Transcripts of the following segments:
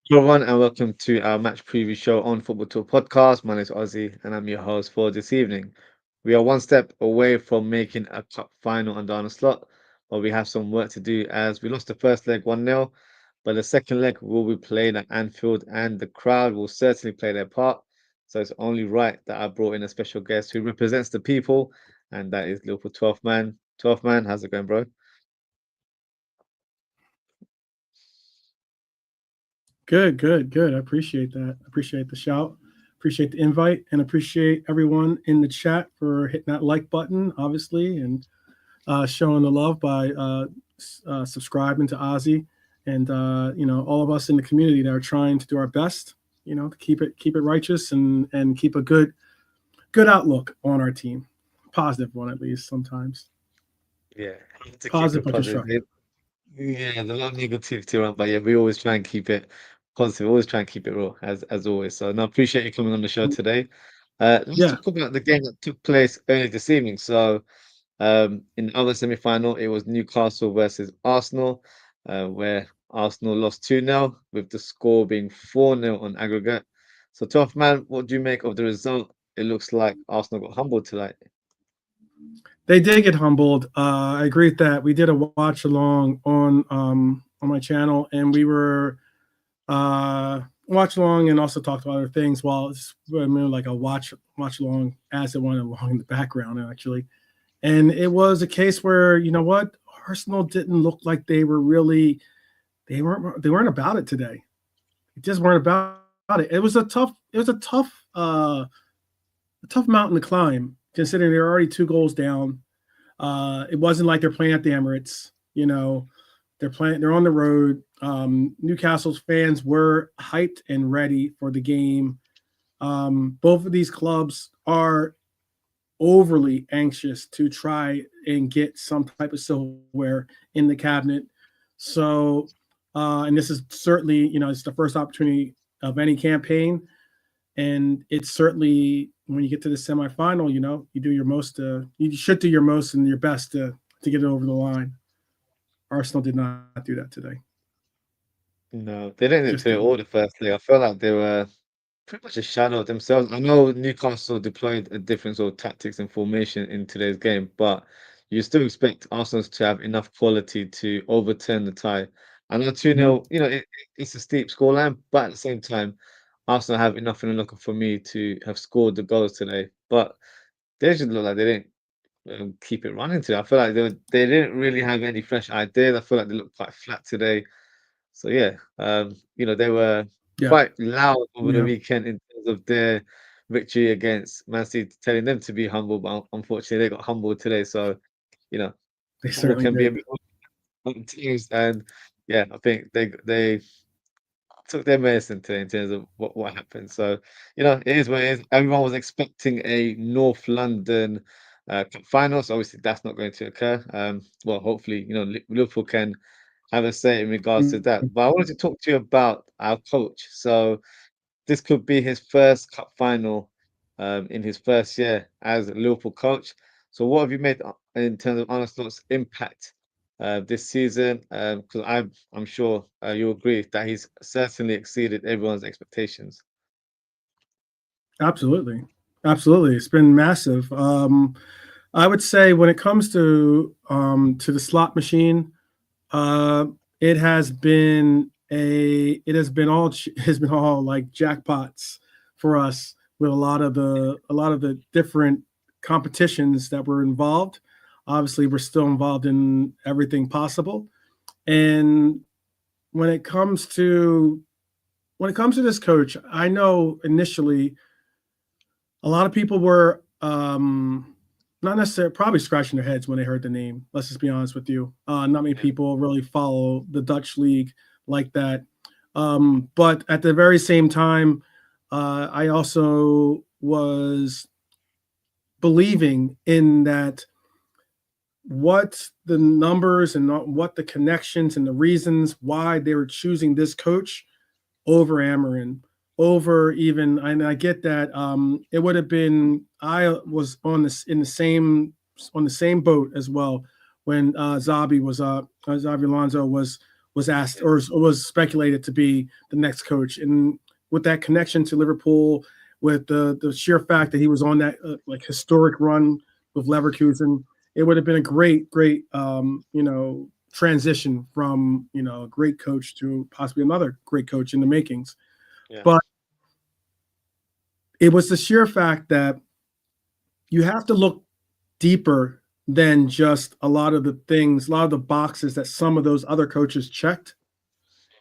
Hello, everyone, and welcome to our match preview show on Football Talk Podcast. My name is Ozzie, and I'm your host for this evening. We are one step away from making a cup final under Arne Slot, but we have some work to do as we lost the first leg 1-0, but the second leg will be played at Anfield, and the crowd will certainly play their part. So it's only right that I brought in a special guest who represents the people, and that is Liverpool 12th man. 12th man, how's it going, bro? Good. I appreciate that. Appreciate the shout. Appreciate the invite and appreciate everyone in the chat for hitting that like button, obviously, and showing the love by subscribing to Ozzy and all of us in the community that are trying to do our best, to keep it righteous and keep a good outlook on our team, positive one at least sometimes, Yeah, to keep positive it but positive. constructive. Yeah, there's a lot of negativity around, but yeah, we always try and keep it positive, always try and keep it real, as always. So, no, I appreciate you coming on the show today. Let's Yeah, talk about the game that took place earlier this evening. So, in the other semi-final, it was Newcastle versus Arsenal, where Arsenal lost 2-0, with the score being 4-0 on aggregate. So, tough man, what do you make of the result? It looks like Arsenal got humbled tonight. they did get humbled. I agree with that. We did a watch along on my channel, and we were watch along and also talked about other things while it's like a watch along as it went along in the background actually. And it was a case where Arsenal didn't look like they weren't about it today. They just weren't about it. It was a tough mountain to climb considering they're already 2 goals down. It wasn't like they're playing at the Emirates. They're on the road. Newcastle's fans were hyped and ready for the game. Both of these clubs are overly anxious to try and get some type of silverware in the cabinet. So, and this is certainly, it's the first opportunity of any campaign. And it's certainly when you get to the semifinal, you do your most. You should do your most and your best to get it over the line. Arsenal did not do that today. No, they didn't Just do it didn't. all the first leg. I felt like they were pretty much a shadow of themselves. I know Newcastle deployed a different sort of tactics and formation in today's game, but you still expect Arsenal to have enough quality to overturn the tie. I know 2-0, Mhm. it's a steep scoreline, but at the same time, Arsenal have enough in the locker for me to have scored the goals today. But they just look like they didn't keep it running today. I feel like they didn't really have any fresh ideas. I feel like they looked quite flat today. So yeah, they were Yeah, quite loud over the yeah, weekend in terms of their victory against Man City, telling them to be humble, but unfortunately they got humbled today. So, you know, they football certainly can be a did. bit on teams, and yeah, I think they took their medicine today in terms of what happened. So, it is what it is. Everyone was expecting a North London cup final, so obviously that's not going to occur. Well, hopefully, Liverpool can have a say in regards to Mhm. that. But I wanted to talk to you about our coach. So this could be his first cup final in his first year as a Liverpool coach. So what have you made in terms of Arne Slot's impact this season? Because I'm sure you agree that he's certainly exceeded everyone's expectations. Absolutely, absolutely. It's been massive. I would say when it comes to the slot machine, uh, it has been all like jackpots for us with a lot of the different competitions that were involved. Obviously, we're still involved in everything possible, and when it comes to when it comes to this coach, I know initially a lot of people were not necessarily probably scratching their heads when they heard the name. Let's just be honest with you. Not many Yeah. people really follow the Dutch league like that. But at the very same time, I also was believing in that what the numbers and what the connections and the reasons why they were choosing this coach over Amarin, over even, and I get that it would have been. I was on the same boat as well when Zabi Alonso was asked or was speculated to be the next coach. And with that connection to Liverpool, with the sheer fact that he was on that like historic run with Leverkusen, it would have been a great transition from a great coach to possibly another great coach in the makings. Yeah. But it was the sheer fact that you have to look deeper than just a lot of the boxes that some of those other coaches checked.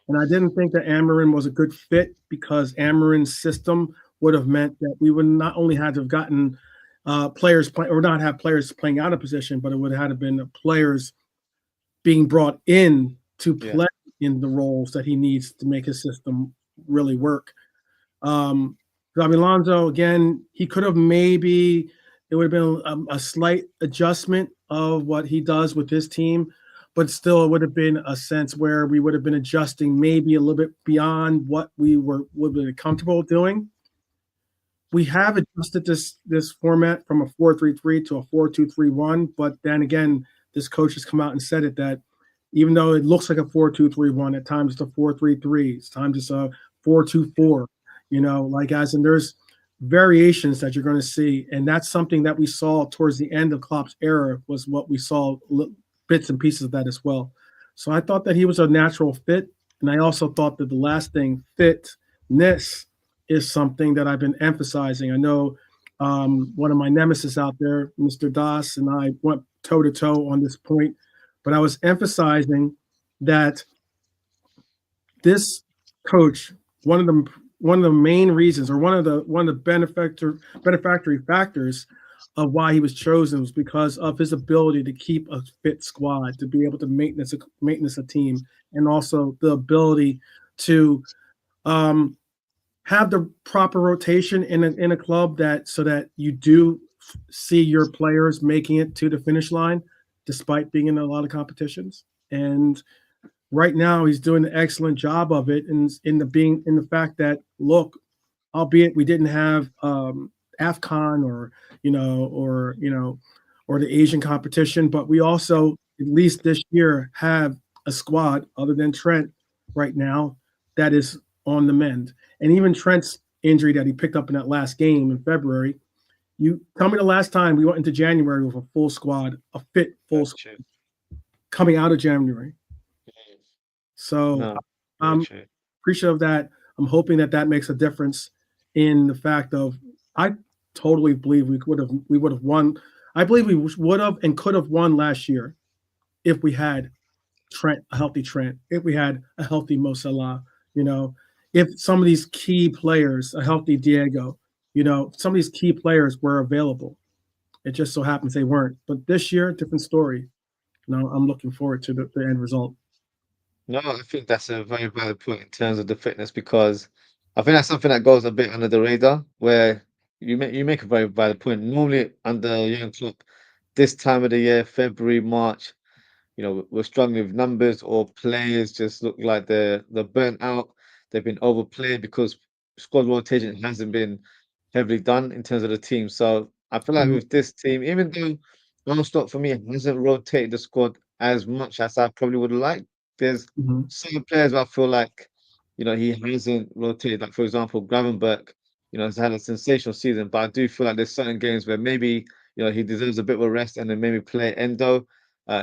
And I didn't think that Amarin was a good fit because Amarin's system would have meant that we would not only had to have gotten players play or not have players playing out of position, but it would have had to been players being brought in to play in the roles that he needs to make his system really work. Alonso, again, he could have maybe it would have been a slight adjustment of what he does with his team, but still it would have been a sense where we would have been adjusting maybe a little bit beyond what we would be comfortable doing. We have adjusted this format from a 4-3-3 to a 4-2-3-1, but then again, this coach has come out and said it that even though it looks like a 4-2-3-1, at times it's a 4-3-3, it's times it's a 4-2-4. As in there's variations that you're going to see, and that's something that we saw towards the end of Klopp's era was what we saw bits and pieces of that as well. So I thought that he was a natural fit, and I also thought that the last thing, fitness, is something that I've been emphasizing. I know one of my nemesis out there, Mr. Das, and I went toe to toe on this point, but I was emphasizing that this coach, one of the main reasons, or one of the benefactory factors of why he was chosen was because of his ability to keep a fit squad, to be able to maintenance a team, and also the ability to have the proper rotation in a club so that you do see your players making it to the finish line, despite being in a lot of competitions. And right now he's doing an excellent job of it, in the fact that, look, albeit we didn't have AFCON or the Asian competition, but we also, at least this year, have a squad other than Trent right now that is on the mend. And even Trent's injury that he picked up in that last game in February, you tell me the last time we went into January with a full squad, a fit full squad, coming out of January. So I'm appreciative of that. I'm hoping that makes a difference in the fact of I totally believe we would have won. I believe we would have and could have won last year if we had a healthy Trent, if we had a healthy Mo Salah, if some of these key players, a healthy Diego, some of these key players were available. It just so happens they weren't. But this year, different story. I'm looking forward to the end result. No, I think that's a very valid point in terms of the fitness because I think that's something that goes a bit under the radar. Where you make a very valid point. Normally under Jurgen Klopp, this time of the year, February, March, we're struggling with numbers or players just look like they're burnt out. They've been overplayed because squad rotation hasn't been heavily done in terms of the team. So I feel like with this team, even though non-stop for me hasn't rotated the squad as much as I probably would have liked, there's certain players where I feel like, he hasn't rotated. Like for example, Gravenberch, has had a sensational season, but I do feel like there's certain games where maybe, he deserves a bit of a rest and then maybe play Endo.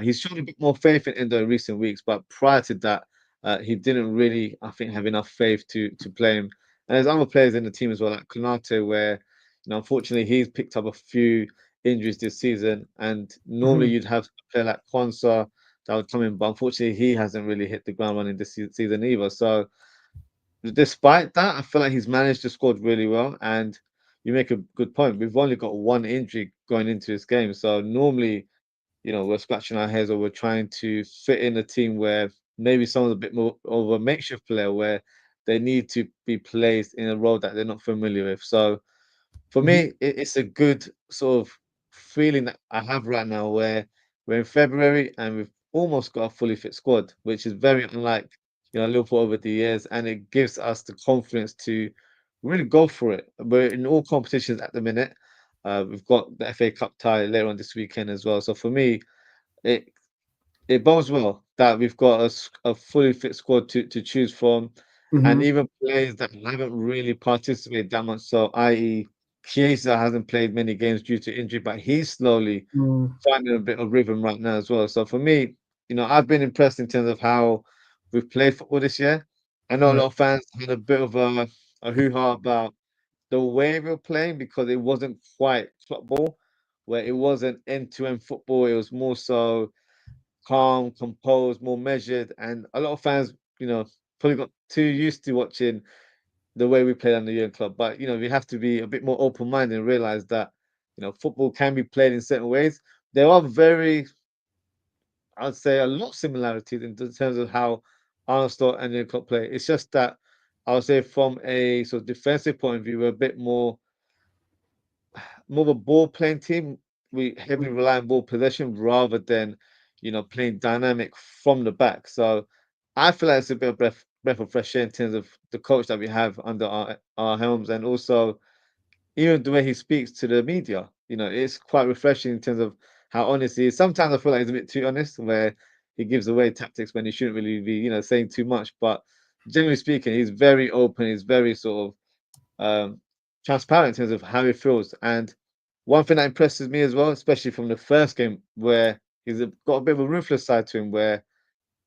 He's shown a bit more faith in Endo in recent weeks, but prior to that, he didn't really, I think, have enough faith to play him. And there's other players in the team as well, like Konate, where unfortunately he's picked up a few injuries this season, and normally you'd have a player like Kwanzaa that would come in, but unfortunately he hasn't really hit the ground running this season either. So despite that, I feel like he's managed the squad really well, and you make a good point. We've only got one injury going into this game, so normally we're scratching our heads or we're trying to fit in a team where maybe someone's a bit more of a makeshift player where they need to be placed in a role that they're not familiar with. So for me, it's a good sort of feeling that I have right now where we're in February and we've almost got a fully fit squad, which is very unlike, Liverpool over the years. And it gives us the confidence to really go for it. We're in all competitions at the minute. We've got the FA Cup tie later on this weekend as well. So for me, it it bodes well that we've got a fully fit squad to choose from, and Mm-hmm. even players that haven't really participated that much. So, i.e., Chiesa hasn't played many games due to injury, but he's slowly Mm, finding a bit of rhythm right now as well. So for me, I've been impressed in terms of how we've played football this year. I know a right, lot of fans had a bit of a hoo-ha about the way we were playing because it wasn't quite football, where it wasn't end-to-end football. It was more so calm, composed, more measured, and a lot of fans, probably got too used to watching the way we played on the Jurgen Club. But we have to be a bit more open-minded and realize that football can be played in certain ways. There are I'd say, a lot of similarities in terms of how Arsenal and Jurgen Klopp play. It's just that I would say from a sort of defensive point of view, we're a bit more of a ball playing team. We heavily rely on ball possession rather than, playing dynamic from the back. So I feel like it's a bit of breath of fresh air in terms of the coach that we have under our helms, and also even the way he speaks to the media. It's quite refreshing in terms of how honest he is. Sometimes I feel like he's a bit too honest, where he gives away tactics when he shouldn't really be, saying too much. But generally speaking, he's very open. He's very sort of transparent in terms of how he feels. And one thing that impresses me as well, especially from the first game, where got a bit of a ruthless side to him, where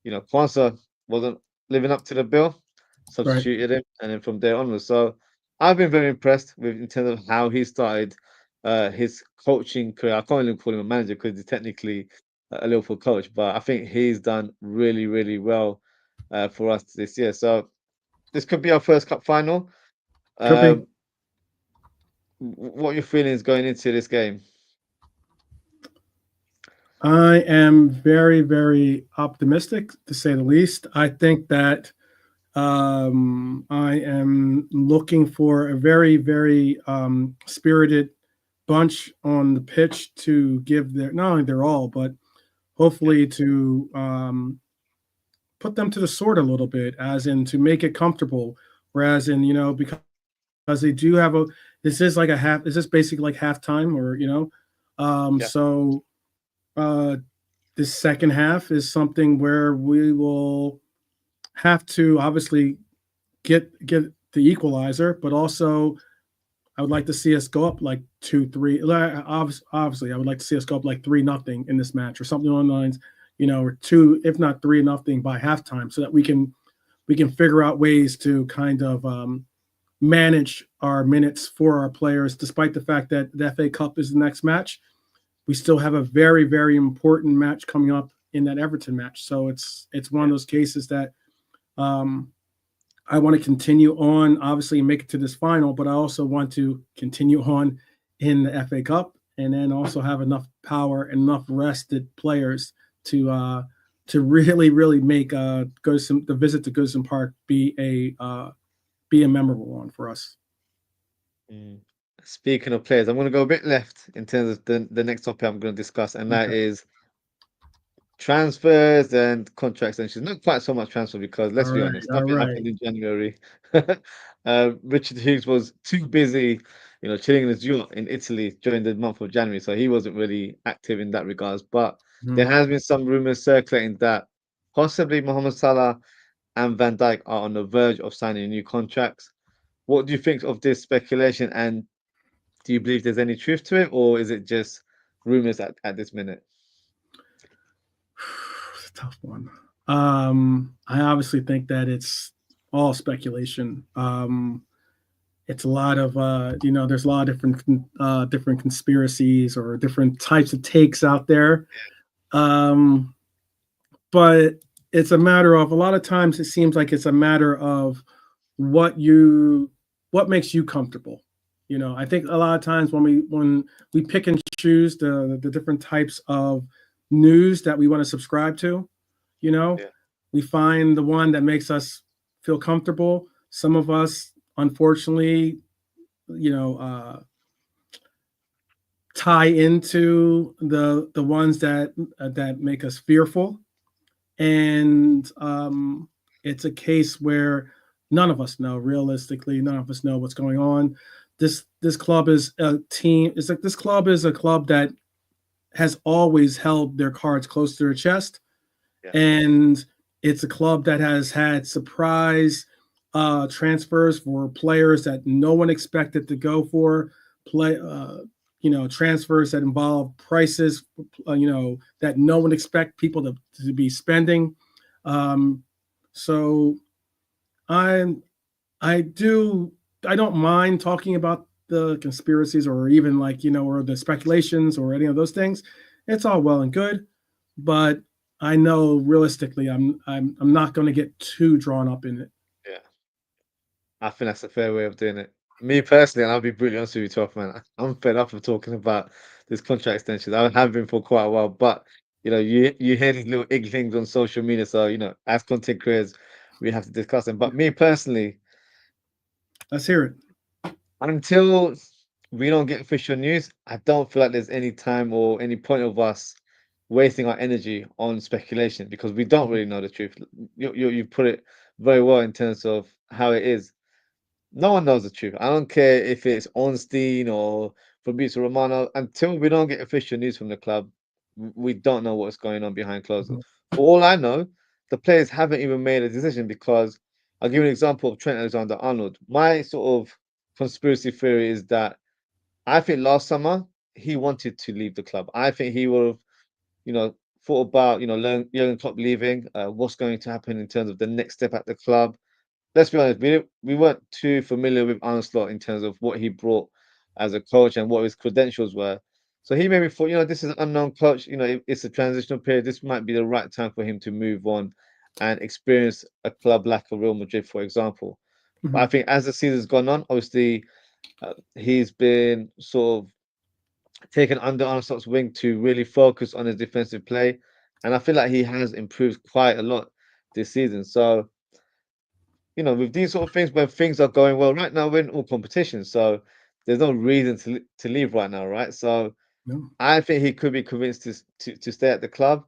Kwanzaa wasn't living up to the bill, right. substituted him, and then from there onwards. So I've been very impressed with in terms of how he started his coaching career. I can't even call him a manager because he's technically a Liverpool coach, but I think he's done really, really well for us this year. So this could be our first cup final. Could be. Um, what are your feelings going into this game? I am very, very optimistic, to say the least. I think that I am looking for a very, very spirited bunch on the pitch to give their not only their all, but Yeah, hopefully to put them to the sword a little bit, as in to make it comfortable. Whereas in because they do have a this is like a half. Is this basically like halftime or yeah, so uh, this second half is something where we will have to obviously get the equalizer, but also I would like to see us go up like 2-3. Obviously, I would like to see us go up like 3-0 in this match or something on the lines, or two, if not 3-0 by halftime, so that we can figure out ways to kind of manage our minutes for our players, despite the fact that the FA Cup is the next match. We still have a very, very important match coming up in that Everton match. So it's one of yeah. those cases that um, I want to continue on, obviously, and make it to this final, but I also want to continue on in the FA Cup, and then also have enough power and enough rested players to really, really make the visit to Goodison Park be a memorable one for us. Mm. Speaking of players, I'm going to go a bit left in terms of the next topic I'm going to discuss, and that Okay. is transfers and contract extensions. Not quite so much transfer because All let's be right. honest, All nothing right. happened in January. Richard Hughes was too busy, chilling in his yacht in Italy during the month of January, so he wasn't really active in that regards. But there Mhm. has been some rumors circulating that possibly Mohamed Salah and Van Dijk are on the verge of signing new contracts. What do you think of this speculation, and do you believe there's any truth to it, or is it just rumors at this minute? It's a tough one. I obviously think that it's all speculation. It's a lot of there's a lot of different conspiracies or different types of takes out there. Um, but it's a matter of a lot of times it seems like it's a matter of what you what makes you comfortable. I think a lot of times when we pick and choose the different types of news that we want to subscribe to, you know, Yeah, we find the one that makes us feel comfortable. Some of us, unfortunately, you know, tie into the ones that make us fearful, and it's a case where none of us know realistically. None of us know what's going on. This club is a team. It's like this club is a club that has always held their cards close to their chest. Yeah. and it's a club that has had surprise transfers for players that no one expected to go for transfers that involve prices that no one expect people to be spending. um, so I'm I do I don't mind talking about the conspiracies or even or the speculations or any of those things. It's all well and good, but I know realistically I'm not going to get too drawn up in it. Yeah. I think that's a fair way of doing it. Me personally, and I'll be brutally honest with you, 12th man, I'm fed up of talking about this contract extension. I have been for quite a while, but you hear these little things on social media, so as content creators, we have to discuss them. But me personally, Let's hear it. until we don't get official news, I don't feel like there's any time or any point of us wasting our energy on speculation because we don't Mhm. really know the truth. You put it very well in terms of how it is. No one knows the truth. I don't care if it's Ornstein or Fabrizio Romano. Until we don't get official news from the club, we don't know what's going on behind closed doors. Mhm. For all I know, the players haven't even made a decision because I'll give you an example of Trent Alexander-Arnold. My sort of conspiracy theory is that I think last summer he wanted to leave the club. I think he would have, thought about, Jurgen Klopp leaving, what's going to happen in terms of the next step at the club. Let's be honest, we weren't too familiar with Arne Slot in terms of what he brought as a coach and what his credentials were. So he maybe thought, this is an unknown coach. It's a transitional period. This might be the right time for him to move on and experience a club like a Real Madrid, for example. But I Mhm. think as the season's gone on, obviously he's been sort of taken under Arne Slot's wing to really focus on his defensive play, and I feel like he has improved quite a lot this season. So with these sort of things, when things are going well, right now we're in all competitions, so there's no reason to leave right now, right? So No. I think he could be convinced to stay at the club,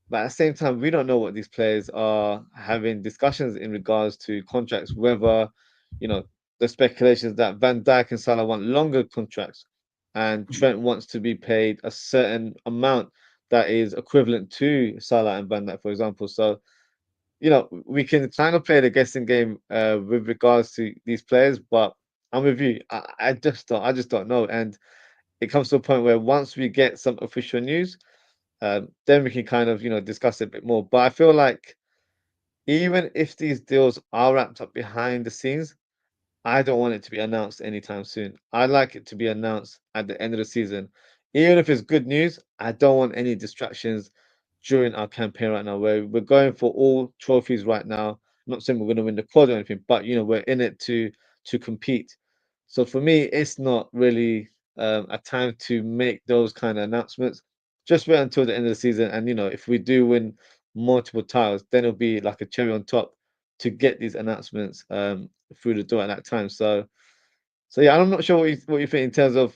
but at the same time, we don't know what these players are having discussions in regards to contracts, whether you know the speculations that Van Dijk and Salah want longer contracts, and Trent wants to be paid a certain amount that is equivalent to Salah and Van Dijk, for example. So we can kind of play the guessing game with regards to these players, but I'm with you. I just don't know. And it comes to a point where once we get some official news, then we can kind of, discuss it a bit more. But I feel like even if these deals are wrapped up behind the scenes, I don't want it to be announced anytime soon. I'd like it to be announced at the end of the season. Even if it's good news, I don't want any distractions during our campaign right now. Where we're going for all trophies right now. I'm not saying we're going to win the quad or anything, but we're in it to compete. So for me, it's not really a time to make those kind of announcements. Just wait until the end of the season, and if we do win multiple titles, then it'll be like a cherry on top to get these announcements through the door at that time. So yeah, I'm not sure what you think in terms of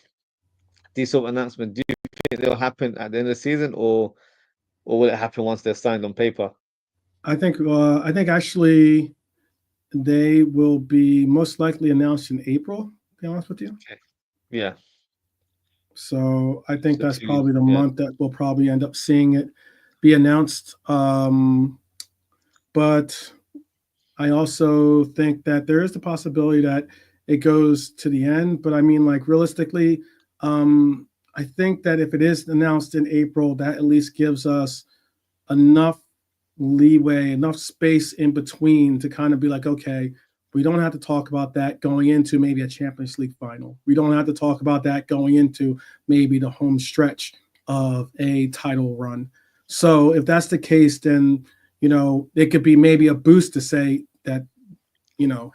these sort of announcements. Do you think they'll happen at the end of the season, or will it happen once they're signed on paper? I think actually they will be most likely announced in April, to be honest with you. Okay. Yeah. So I think So that's 2 years. probably the Yeah. month that we'll probably end up seeing it be announced. But I also think that there is the possibility that it goes to the end. But I mean, like realistically, I think that if it is announced in April, that at least gives us enough leeway, enough space in between to kind of be like, okay, we don't have to talk about that going into maybe a Champions League final. We don't have to talk about that going into maybe the home stretch of a title run. So if that's the case, then it could be maybe a boost to say that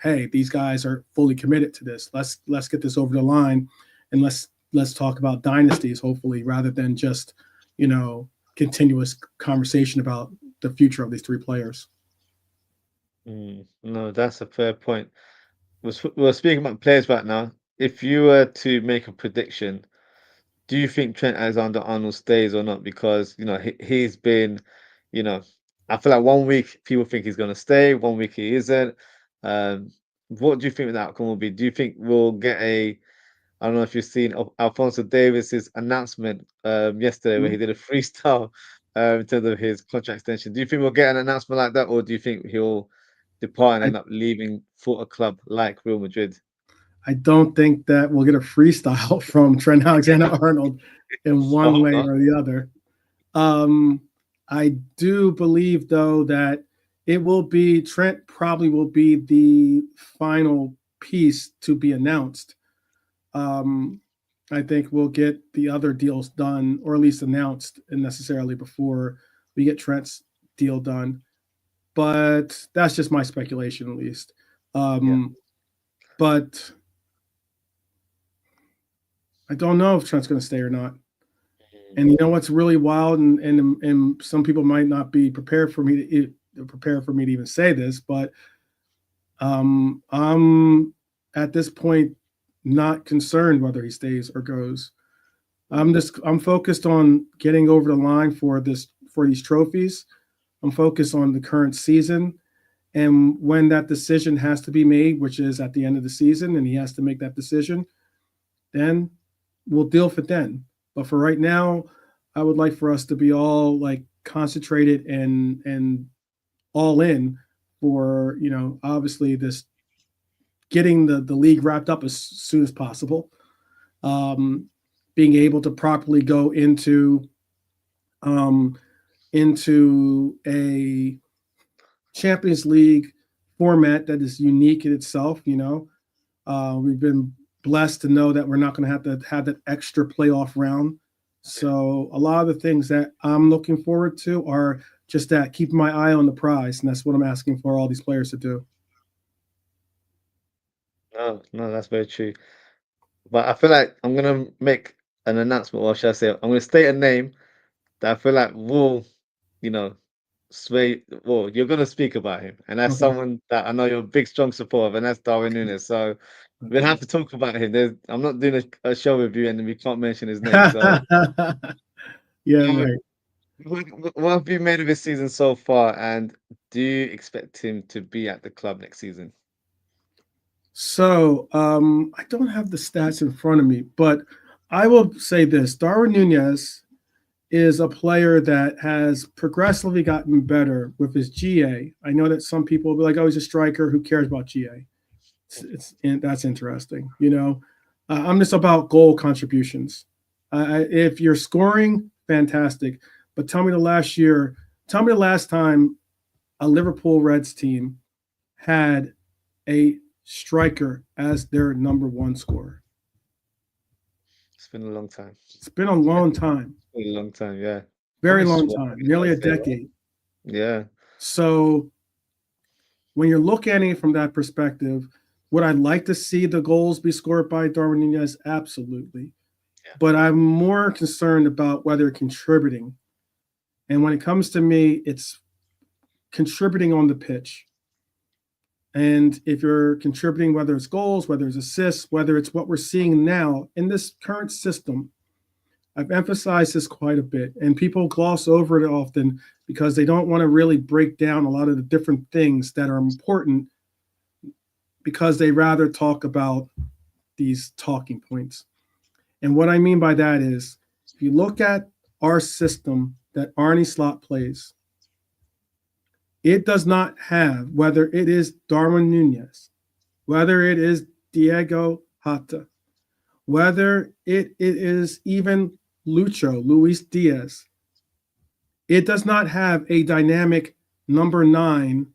hey, these guys are fully committed to this. Let's get this over the line, and let's talk about dynasties, hopefully, rather than just you know continuous conversation about the future of these three players. No, that's a fair point. We're speaking about players right now. If you were to make a prediction, do you think Trent Alexander-Arnold stays or not? Because he's been, you know, I feel like 1 week people think he's going to stay, 1 week he isn't. Um, what do you think the outcome will be? Do you think we'll get I don't know if you've seen Alfonso Davis's announcement yesterday where he Mhm. did a freestyle in terms of his contract extension. Do you think we'll get an announcement like that, or do you think he'll depart and I, end up leaving for a club like Real Madrid? I don't think that we'll get a freestyle from Trent Alexander-Arnold in I one hope way not. or the other. Um, I do believe, though, that it will be Trent probably will be the final piece to be announced. Um, I think we'll get the other deals done, or at least announced, and necessarily before we get Trent's deal done. But that's just my speculation, at least. Yeah. But I don't know if Trent's going to stay or not. Mm. And you know what's really wild, and some people might not be prepared for me to even say this, but I'm at this point not concerned whether he stays or goes. I'm focused on getting over the line for these trophies. I'm focused on the current season, and when that decision has to be made, which is at the end of the season, and he has to make that decision, then we'll deal with it then. But for right now, I would like for us to be all like concentrated and all in for obviously this getting the league wrapped up as soon as possible. Um, Being able to properly go um, into a Champions League format that is unique in itself. We've been blessed to know that we're not going to have that extra playoff round. So a lot of the things that I'm looking forward to are just that keeping my eye on the prize, and that's what I'm asking for all these players to do. No, no, that's very true. But I feel like I'm gonna make an announcement, or should I say, I'm gonna state a name that I feel like will, you know, sway. Well, you're gonna speak about him, and that's Okay. someone that I know you're a big, strong supporter of, and that's Darwin Núñez. So we'll Okay. have to talk about him. I'm not doing a show with you, and we can't mention his name. So, Yeah, uh, right. what have you made of his season so far, and do you expect him to be at the club next season? So I don't have the stats in front of me, but I will say this: Darwin Nunez is a player that has progressively gotten better with his GA. I know that some people will be like, "Oh, he's a striker. Who cares about GA?" That's interesting. I'm just about goal contributions. If you're scoring, fantastic. But tell me the last time a Liverpool Reds team had a striker as their number one scorer. It's been a long time. It's been a long time, A long time, yeah. very Probably long Suarez, time, nearly I'd a say, right? decade. Yeah. So when you're looking at it from that perspective, would I like to see the goals be scored by Darwin Nunez? Absolutely. Yeah. But I'm more concerned about whether contributing. And when it comes to me, it's contributing on the pitch. And if you're contributing, whether it's goals, whether it's assists, whether it's what we're seeing now in this current system, I've emphasized this quite a bit, and people gloss over it often because they don't want to really break down a lot of the different things that are important because they rather talk about these talking points. And what I mean by that is if you look at our system that Arne Slot plays, it does not have, whether it is Darwin Nunez, whether it is Diego Hata, whether it is even Luis Diaz, it does not have a dynamic number 9,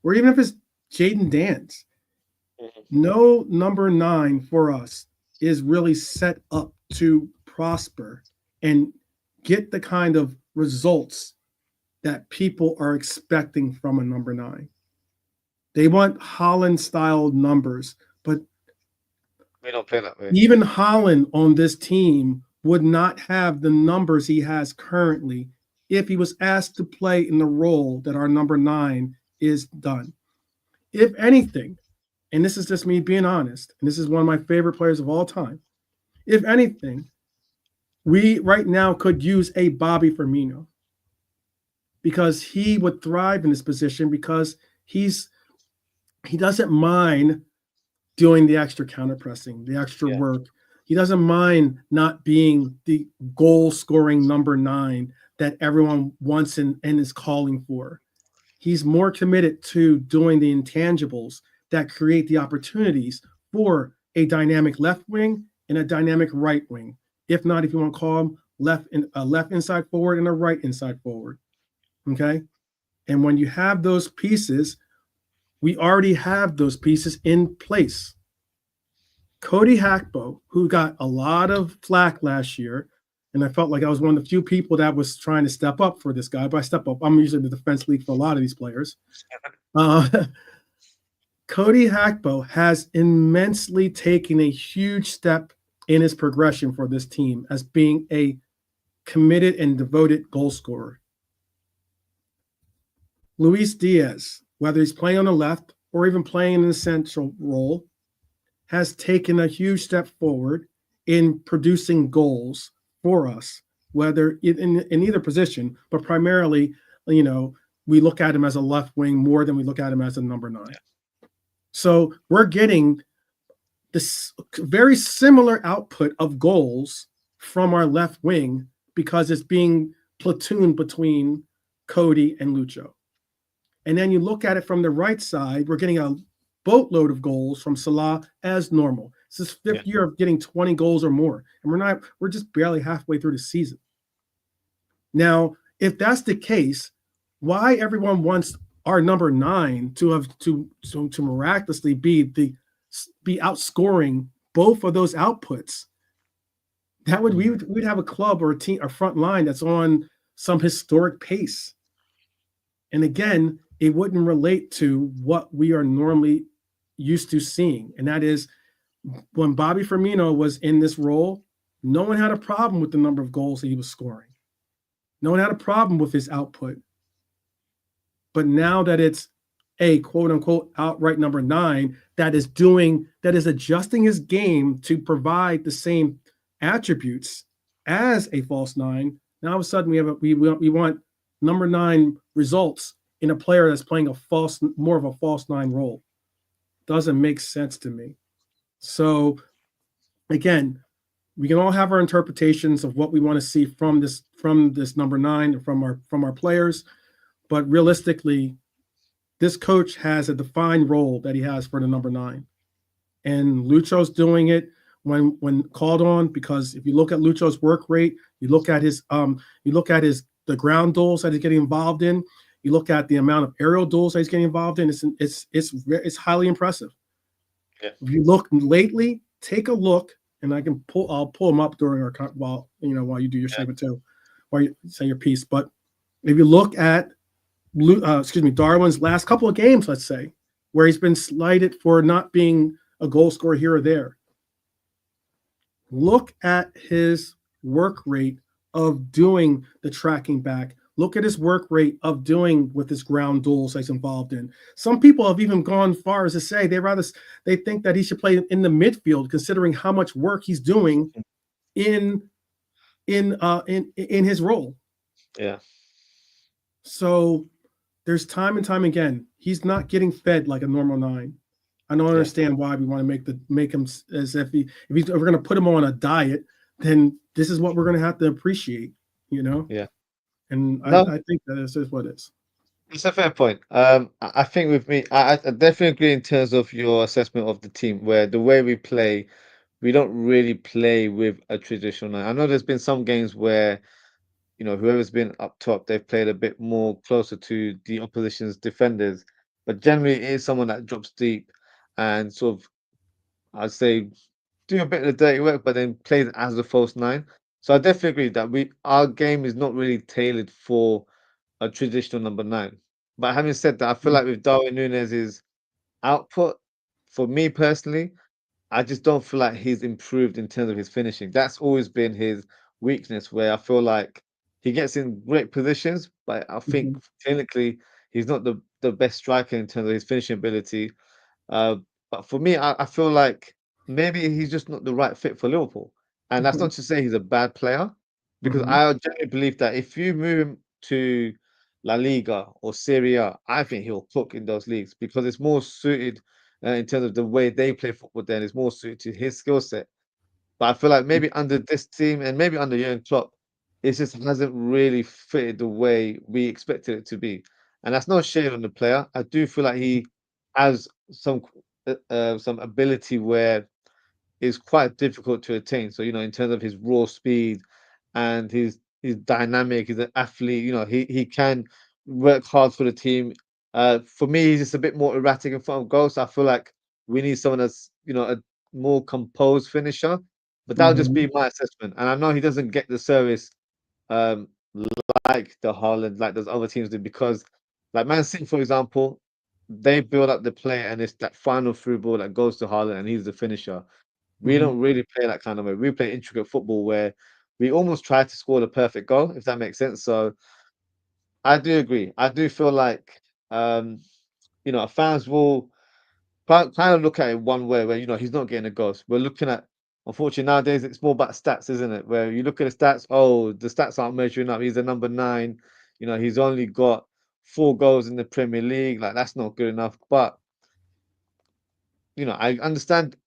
or even if it's Jaden Dance. Mhm. No number 9 for us is really set up to prosper and get the kind of results that people are expecting from a number 9. They want Holland style numbers, but We don't play that way. even Holland on this team would not have the numbers he has currently if he was asked to play in the role that our number 9 is done. If anything, and this is just me being honest, and this is one of my favorite players of all time. If anything, we right now could use a Bobby Firmino because he would thrive in this position because he doesn't mind doing the extra counter pressing, the extra Yeah. work. He doesn't mind not being the goal scoring number 9 that everyone wants and is calling for. He's more committed to doing the intangibles that create the opportunities for a dynamic left wing and a dynamic right wing. If not, if you want to call them a left inside forward and a right inside forward. Okay. And when you have those pieces, we already have those pieces in place. Cody Hackbo, who got a lot of flack last year, and I felt like I was one of the few people that was trying to step up for this guy. By step up, I'm usually the defense league for a lot of these players. Cody Hackbo has immensely taken a huge step in his progression for this team as being a committed and devoted goal scorer. Luis Diaz, whether he's playing on the left or even playing in the central role, has taken a huge step forward in producing goals for us, whether in either position, but primarily, we look at him as a left wing more than we look at him as a number 9. So we're getting this very similar output of goals from our left wing because it's being platooned between Cody and Lucho. And then you look at it from the right side, we're getting a boatload of goals from Salah as normal. It's his fifth year of getting 20 goals or more. And we're just barely halfway through the season. Now, if that's the case, why everyone wants our number 9 to miraculously be outscoring both of those outputs? That would we'd have a club or a team, a front line that's on some historic pace. And again, it wouldn't relate to what we are normally used to seeing. And that is when Bobby Firmino was in this role, no one had a problem with the number of goals that he was scoring. No one had a problem with his output. But now that it's a quote unquote outright number 9 that is adjusting his game to provide the same attributes as a false 9, now all of a sudden we want number 9 results in a player that's playing more of a false 9 role. Doesn't make sense to me. So again, we can all have our interpretations of what we want to see from this number 9 from our players, but realistically, this coach has a defined role that he has for the number 9, and Lucho's doing it when called on. Because if you look at Lucho's work rate, you look at the ground duels that he's getting involved in, you look at the amount of aerial duels that he's getting involved in, it's highly impressive. Yeah. If you look lately, take a look, and I'll pull them up during our while you do your segment too, while you say your piece. But if you look at Darwin's last couple of games, let's say, where he's been slighted for not being a goal scorer here or there, look at his work rate of doing the tracking back. Look at his work rate of doing with his ground duels that he's involved in. Some people have even gone far as to say they think that he should play in the midfield, considering how much work he's doing in his role. Yeah. So there's time and time again, he's not getting fed like a normal 9. I don't understand why we want to make him as if we're going to put him on a diet, then this is what we're going to have to appreciate, Yeah. And I think that is what it is. It's a fair point. I think with me, I definitely agree in terms of your assessment of the team, where the way we play, we don't really play with a traditional 9. I know there's been some games where, whoever's been up top, they've played a bit more closer to the opposition's defenders, but generally it is someone that drops deep and sort of, I'd say, do a bit of the dirty work, but then plays as a false 9. So I definitely agree that our game is not really tailored for a traditional number 9. But having said that, I feel like with Darwin Núñez's output, for me personally, I just don't feel like he's improved in terms of his finishing. That's always been his weakness, where I feel like he gets in great positions, but I think clinically he's not the best striker in terms of his finishing ability. But for me, I feel like maybe he's just not the right fit for Liverpool. And that's not to say he's a bad player, because I generally believe that if you move him to La Liga or Serie A, I think he'll cook in those leagues, because it's more suited in terms of the way they play football. Then it's more suited to his skill set. But I feel like maybe under this team and maybe under Jurgen Klopp, it just hasn't really fitted the way we expected it to be. And that's no shade on the player. I do feel like he has some ability where it's quite difficult to attain. So, in terms of his raw speed and his dynamic, he's an athlete, he can work hard for the team. For me, he's just a bit more erratic in front of goal. So I feel like we need someone that's, a more composed finisher. But that'll just Mhm. be my assessment. And I know he doesn't get the service um, like the Haaland, like those other teams do, because like Man City, for example, they build up the play and it's that final through ball that goes to Haaland and he's the finisher. We Mhm. don't really play that kind of way. We play intricate football where we almost try to score the perfect goal, if that makes sense. So I do agree. I do feel like fans will kind of look at it one way where he's not getting a ghost. We're looking at, unfortunately, nowadays it's more about stats, isn't it? Where you look at the stats, oh, the stats aren't measuring up. He's a number 9. He's only got 4 goals in the Premier League. Like that's not good enough. But I understand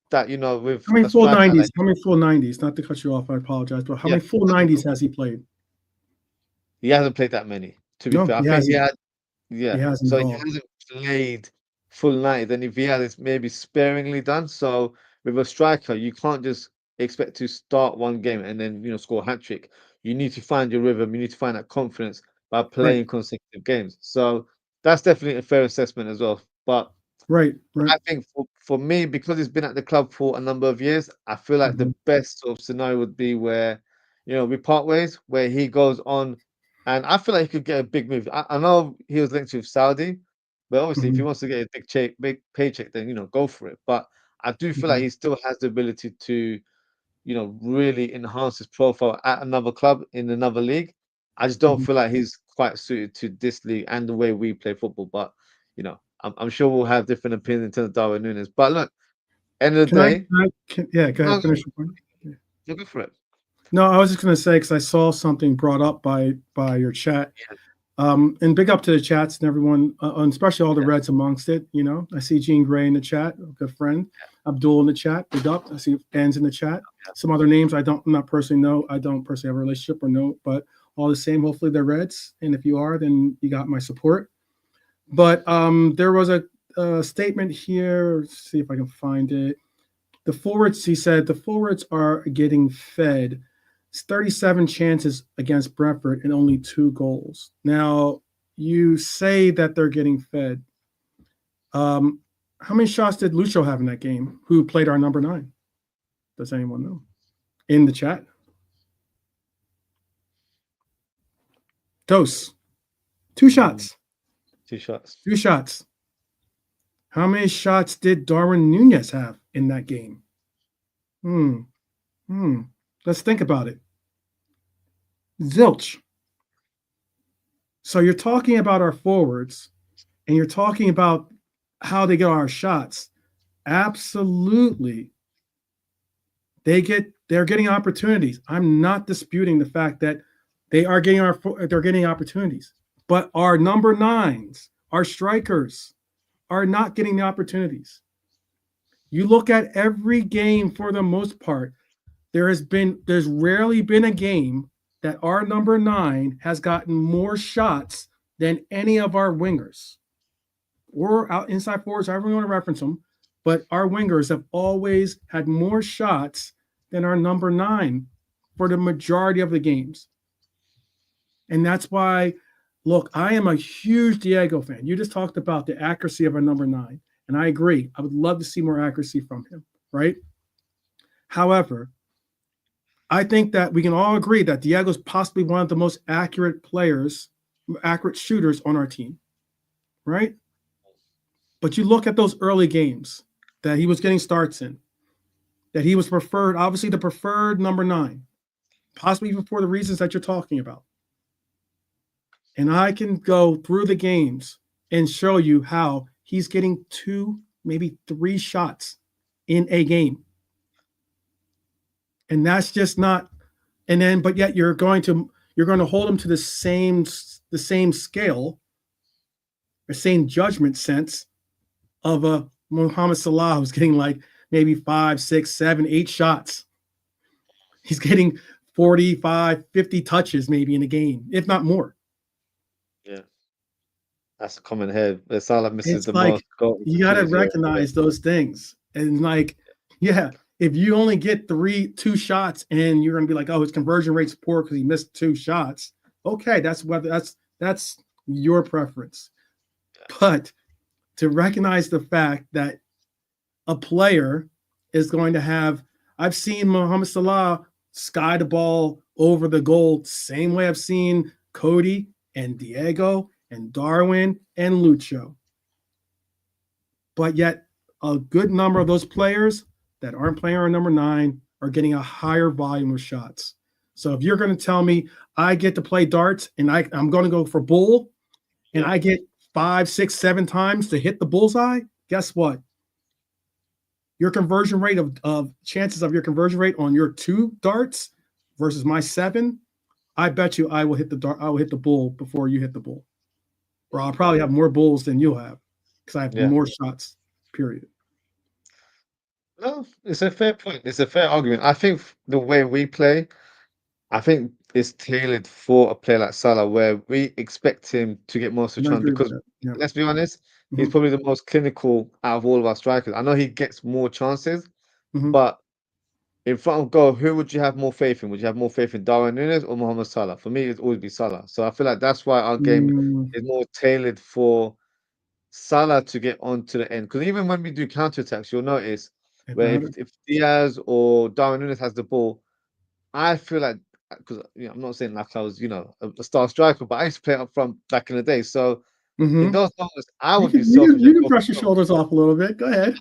that with How many a full striker 90s? like How many full 90s? Not to cut you off, I apologize, but how yeah, many full 90s has he played? he hasn't played that many. To be No, fair, I he think he hasn't. had He yeah. hasn't So at he all. hasn't played full 90. Then if he has, it's maybe sparingly done. So with a striker, you can't just expect to start one game and then score a hat trick. You need to find your rhythm. You need to find that confidence by Right, playing consecutive games. So that's definitely a fair assessment as well. But right, right. I think for me, because he's been at the club for a number of years, I feel like Mhm. the best sort of scenario would be where, we part ways, where he goes on, and I feel like he could get a big move. I know he was linked with Saudi, but obviously, if he Mhm. wants to get a big paycheck, then go for it. But I do feel like Mhm. he still has the ability to, really enhance his profile at another club in another league. I just don't Mhm. feel like he's quite suited to this league and the way we play football. But I'm sure we'll have different opinions in terms of Darwin Nunes. But look, end of the day, Yeah, go no, ahead, finish your point. Yeah. go for it. No, I was just going to say, because I saw something brought up by your chat. Yeah, And big up to the chats and everyone, and especially all the yeah, Reds amongst it. I see Jean Gray in the chat, a good friend. Abdul in the chat, big up. I see Anne's in the chat. Some other names I'm not personally know. I don't personally have a relationship or know, but all the same, hopefully they're Reds. And if you are, then you got my support. But there was a statement here. Let's see if I can find it. The forwards, he said, the forwards are getting fed. It's 37 chances against Brentford and only 2 goals. Now, you say that they're getting fed. How many shots did Lucho have in that game? Who played our number 9? Does anyone know? In the chat. Dose. 2 mm, shots. 2 shots. 2 shots. How many shots did Darwin Nunez have in that game? Hmm. Hmm. Let's think about it. Zilch. So you're talking about our forwards and you're talking about how they get our shots. Absolutely. They're getting opportunities. I'm not disputing the fact that they're getting opportunities. But our number 9s, our strikers are not getting the opportunities. You look at every game for the most part, there's rarely been a game that our number 9 has gotten more shots than any of our wingers or out inside forwards, however you want to reference them. But our wingers have always had more shots than our number 9 for the majority of the games. And that's why, look, I am a huge Diego fan. You just talked about the accuracy of our number 9. And I agree. I would love to see more accuracy from him, right? However, I think that we can all agree that Diego's possibly one of the most accurate players, accurate shooters on our team, right? But you look at those early games that he was getting starts in, that he was preferred, obviously the preferred number 9, possibly even for the reasons that you're talking about. And I can go through the games and show you how he's getting 2, maybe 3 shots in a game. And that's just not, and then, but yet you're going to hold him to the same scale, the same judgment sense of a Mohamed Salah who's getting like maybe 5, 6, 7, 8 shots. He's getting 45, 50 touches maybe in a game, if not more. Yeah. That's a common head. Salah misses It's the like most goal you got to opportunities here. recognize those things. And like, yeah, if you only get two shots and you're going to be like, oh, his conversion rate's poor because he missed 2 shots. Okay, that's your preference. But to recognize the fact that a player is going to have, I've seen Mohamed Salah sky the ball over the goal, same way I've seen Cody and Diego and Darwin and Lucho. But yet, a good number of those players that aren't playing on number 9 are getting a higher volume of shots. So if you're going to tell me I get to play darts and I'm going to go for bull and I get 5, 6, 7 times to hit the bullseye, guess what? Your conversion rate of chances of your conversion rate on your 2 darts versus my 7, I bet you I will hit the dart. I will hit the bull before you hit the bull, or I'll probably have more bulls than you'll have because I have more shots. Period. No, it's a fair point. It's a fair argument. I think the way we play, I think it's tailored for a player like Salah, where we expect him to get most of the I chance agree with because that. Yeah. let's be honest, he's probably the most clinical out of all of our strikers. I know he gets more chances, but in front of goal, who would you have more faith in? Would you have more faith in Darwin Núñez or Mohamed Salah? For me, it'd always be Salah. So I feel like that's why our game is more tailored for Salah to get on to the end. Because even when we do counterattacks, you'll notice where if Diaz or Darwin Núñez has the ball, I feel like, because I'm not saying like I was, a star striker, but I used to play up front back in the day. So in those moments, I would be selfish. You can brush your shoulders off a little bit. Go ahead.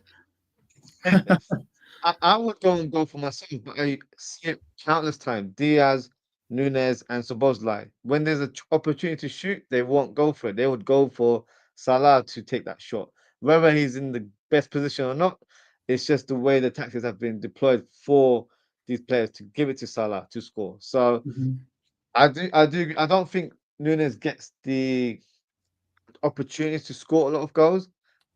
I would go and go for myself, but I see it countless times. Diaz, Núñez, and Szoboszlai. When there's an opportunity to shoot, they won't go for it. They would go for Salah to take that shot. Whether he's in the best position or not, it's just the way the tactics have been deployed for these players to give it to Salah to score. So I don't think Núñez gets the opportunities to score a lot of goals,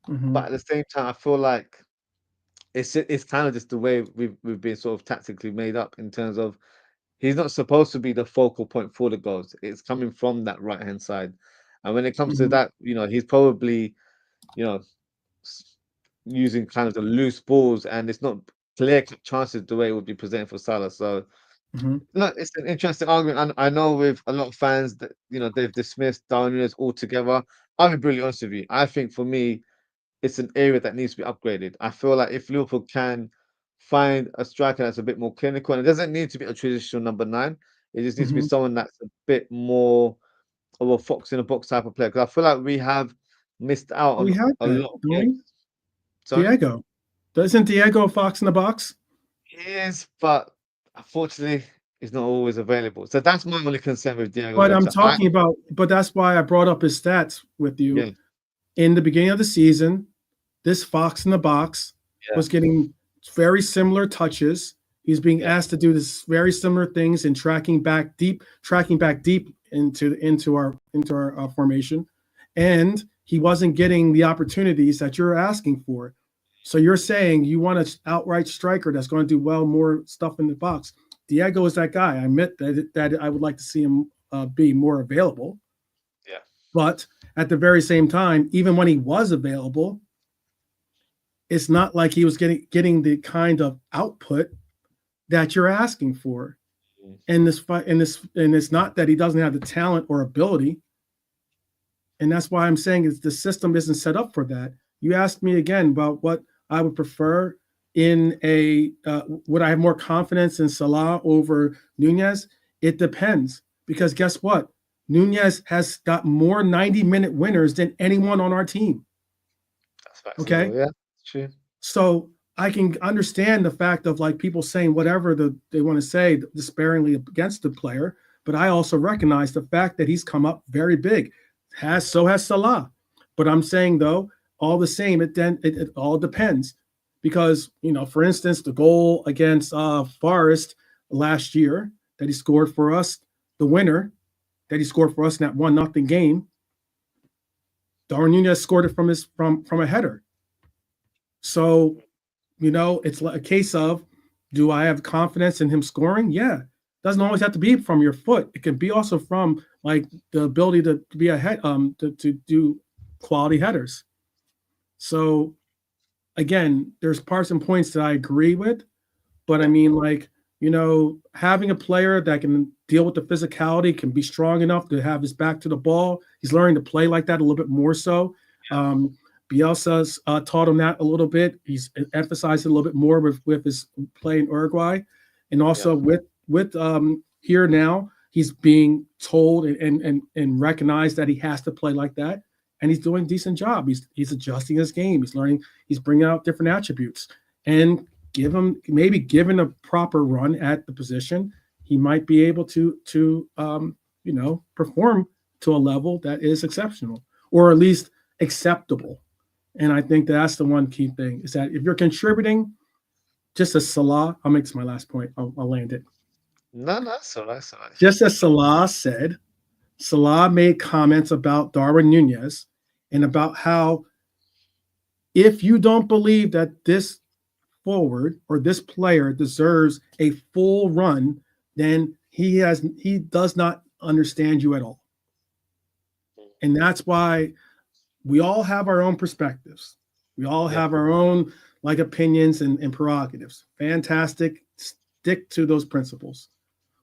but at the same time, I feel like it's kind of just the way we've been sort of tactically made up in terms of he's not supposed to be the focal point for the goals. It's coming from that right hand side, and when it comes to that, he's probably using kind of the loose balls, and it's not clear chances the way it would be presented for Salah. So look, it's an interesting argument. I know with a lot of fans that they've dismissed Darwin Núñez altogether. I'll be brutally honest with you. I think for me, it's an area that needs to be upgraded. I feel like if Liverpool can find a striker that's a bit more clinical, and it doesn't need to be a traditional number 9, it just needs to be someone that's a bit more of a fox in a box type of player. Because I feel like we have missed out on a lot of games. Diego. Isn't Diego a fox in the box? He is, but unfortunately, he's not always available. So that's my only concern with Diego. But I'm talking about, but that's why I brought up his stats with you. Yeah. In the beginning of the season, this fox in the box was getting very similar touches. He's being asked to do this very similar things and tracking back deep into our formation, and he wasn't getting the opportunities that you're asking for. So you're saying you want an outright striker that's going to do more stuff in the box. Diego is that guy. I admit that I would like to see him be more available. Yeah. But at the very same time, even when he was available, it's not like he was getting the kind of output that you're asking for. And it's not that he doesn't have the talent or ability. And that's why I'm saying the system isn't set up for that. You asked me again about what I would prefer in would I have more confidence in Salah over Núñez? It depends, because guess what? Núñez has got more 90-minute winners than anyone on our team. That's okay? Yeah, true. So I can understand the fact of like people saying whatever they want to say disparagingly against the player, but I also recognize the fact that he's come up very big. So has Salah. But I'm saying, though, all the same, it all depends. Because, for instance, the goal against Forest last year that he scored for us, the winner that he scored for us in that 1-0 game, Darwin Núñez scored it from a header. So, it's like a case of, do I have confidence in him scoring? Yeah. Doesn't always have to be from your foot. It can be also from like the ability to be a head to do quality headers. So again, there's parts and points that I agree with, but I Yeah, mean, like, having a player that can deal with the physicality, can be strong enough to have his back to the ball. He's learning to play like that a little bit more so. Um, Bielsa's taught him that a little bit. He's emphasized it a little bit more with his play in Uruguay, and yeah, also with here now he's being told and recognized that he has to play like that, and he's doing a decent job. He's adjusting his game. He's learning. He's bringing out different attributes, and maybe given a proper run at the position, he might be able to perform to a level that is exceptional or at least acceptable. And I think that's the one key thing is that if you're contributing, just as Salah, I'll make this my last point. I'll land it. no, no, that's all right, that's all right. Just as Salah said, Salah made comments about Darwin Nunez and about how if you don't believe that this forward or this player deserves a full run, then he does not understand you at all. And that's why we all have our own perspectives. We all Yeah, have our own like opinions and prerogatives. Fantastic. Stick to those principles.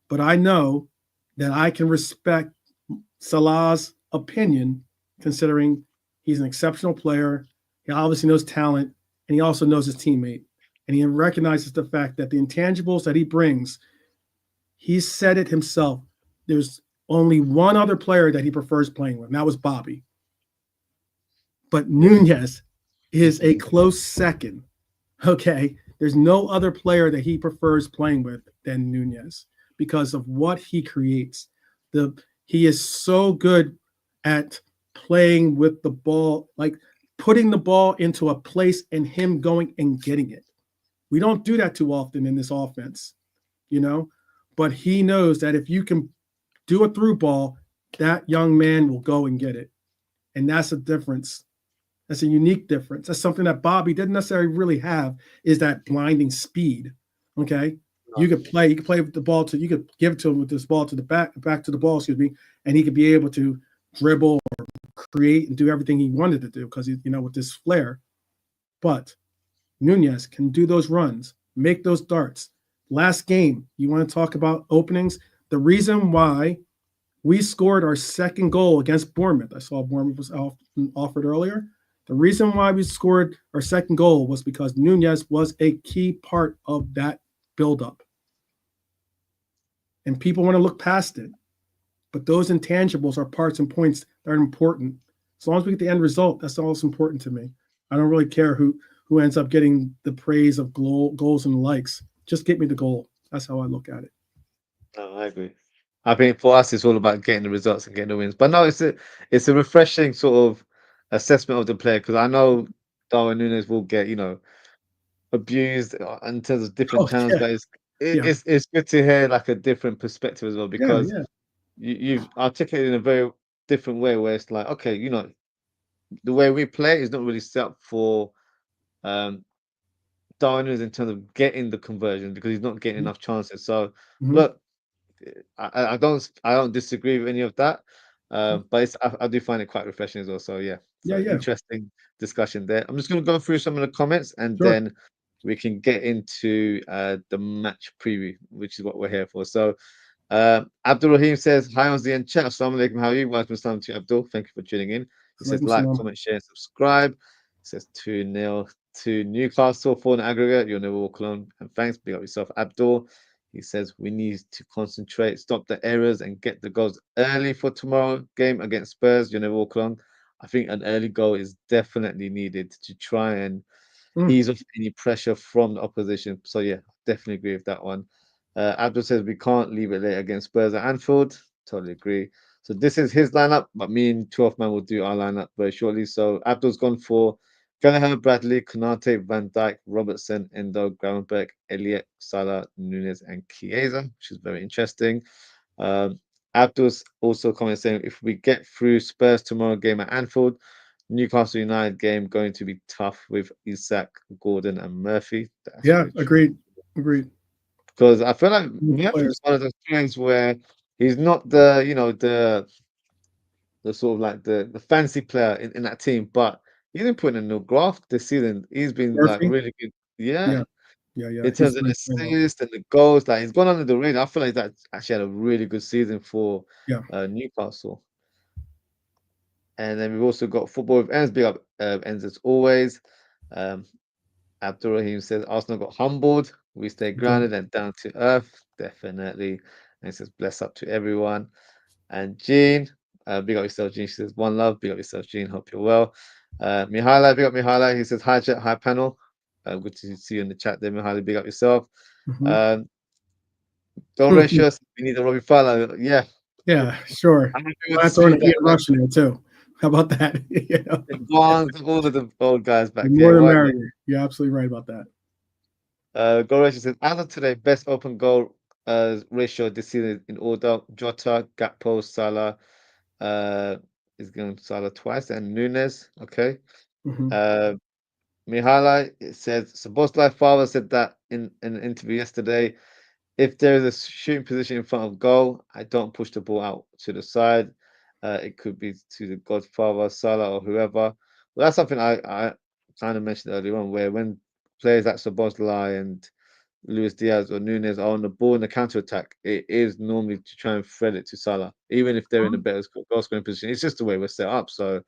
But I know that I can respect Salah's opinion, considering he's an exceptional player. He obviously knows talent, and he also knows his teammate. And he recognizes the fact that the intangibles that he brings, he said it himself. There's only one other player that he prefers playing with, and that was Bobby. But Nunez is a close second. Okay. There's no other player that he prefers playing with than Nunez because of what he creates. He is so good at playing with the ball, like putting the ball into a place and him going and getting it. We don't do that too often in this offense, you know, but he knows that if you can do a through ball, that young man will go and get it. And that's a difference. That's a unique difference. That's something that Bobby didn't necessarily really have is that blinding speed. Okay. no, You could play with the ball you could give it to him with this ball to the back to the ball, excuse me, and he could be able to dribble or create and do everything he wanted to do because with this flair. But Nunez can do those runs, make those darts. Last game, you want to talk about openings? The reason why we scored our second goal against Bournemouth, I saw Bournemouth was offered earlier. The reason why we scored our second goal was because Nunez was a key part of that buildup. And people want to look past it. But those intangibles are parts and points that are important. As long as we get the end result, that's all that's important to me. I don't really care who ends up getting the praise of goals and likes. Just get me the goal. That's how I look at it. no, I agree. I think for us, it's all about getting the results and getting the wins. But no, it's a refreshing sort of assessment of the player because I know Darwin Nunes will get abused in terms of different Oh terms, yeah, but yeah, it's good to hear like a different perspective as well yeah, because yeah. you've articulated in a very different way where it's like okay, the way we play is not really set up for um Darwin Nunes in terms of getting the conversion because he's not getting enough chances. So Mm-hmm. look, I don't disagree with any of that. But I do find it quite refreshing as well. So yeah, Yeah, so yeah. interesting discussion there. I'm just going to go through some of the comments and Sure. then we can get into the match preview, which is what we're here for. So Abdul Rahim says, hi on the end chat. Assalamu alaikum. How are you? Welcome to Abdul. Thank you for tuning in. He says, Alaikum like, salam. comment, share, subscribe. He says 2-0 to Newcastle for an aggregate. You'll never walk alone. And thanks. Big up yourself, Abdul. He says we need to concentrate, stop the errors, and get the goals early for tomorrow game against Spurs. You'll never walk alone. I think an early goal is definitely needed to try and Mm. ease off any pressure from the opposition. So yeah, definitely agree with that one. Abdul says we can't leave it late against Spurs at Anfield. Totally agree. So this is his lineup, but me and 12th man will do our lineup very shortly. So Abdul's gone for Gallagher, Bradley, Konate, Van Dijk, Robertson, Endo, Gravenberch, Elliott, Salah, Nunes, and Chiesa, which is very interesting. Um, Abdul's also comment saying if we get through Spurs tomorrow game at Anfield, Newcastle United game going to be tough with Isak, Gordon, and Murphy. That's Yeah, very true. agreed. Agreed. because I feel like Murphy is players. one of those players where he's not the the sort of like the fancy player in that team, but he's been putting in no graft this season. He's been like Murphy, really good. Yeah, yeah, yeah. in terms He's of been playing well. assists and the goals, like he's gone under the radar. I feel like that actually had a really good season for Yeah. Newcastle. And then we've also got football with ends. Big up ends as always. Um, Abdurrahim says Arsenal got humbled. We stay We did. grounded and down to earth. Definitely. And he says bless up to everyone. And Jean, big up yourself, Jean. She says one love. Big up yourself, Jean. Hope you're well. Mihaila, big up Mihaila. He says hi, chat, hi panel. Good to see you in the chat there, Mihaila. Big up yourself. Mhm. Um, Don't ratio. We need a Robbie Fowler. Yeah, Yeah, sure. I'm happy with Why the not throwing an speed Ian that Rush in there too? How about that? You know, Barnes, all of the old guys the back more here. the Why not? merrier. You're absolutely right about that. Goal ratio says as of today, best open goal ratio this season in order: Jota, Gakpo, Salah. Uh, is going to Salah twice and Nunes. Okay. Hmm. Uh, Mihaila, it says Szoboszlai father said that in an interview yesterday. If there is a shooting position in front of goal, I don't push the ball out to the side. It could be to the Godfather, Salah, or whoever. Well, that's something I kind of mentioned earlier on, where when players like Szoboszlai and Luis Diaz or Nunes are on the ball in the counter attack, it is normally to try and thread it to Salah, even if they're in a better goal scoring position. It's just the way we're set up. So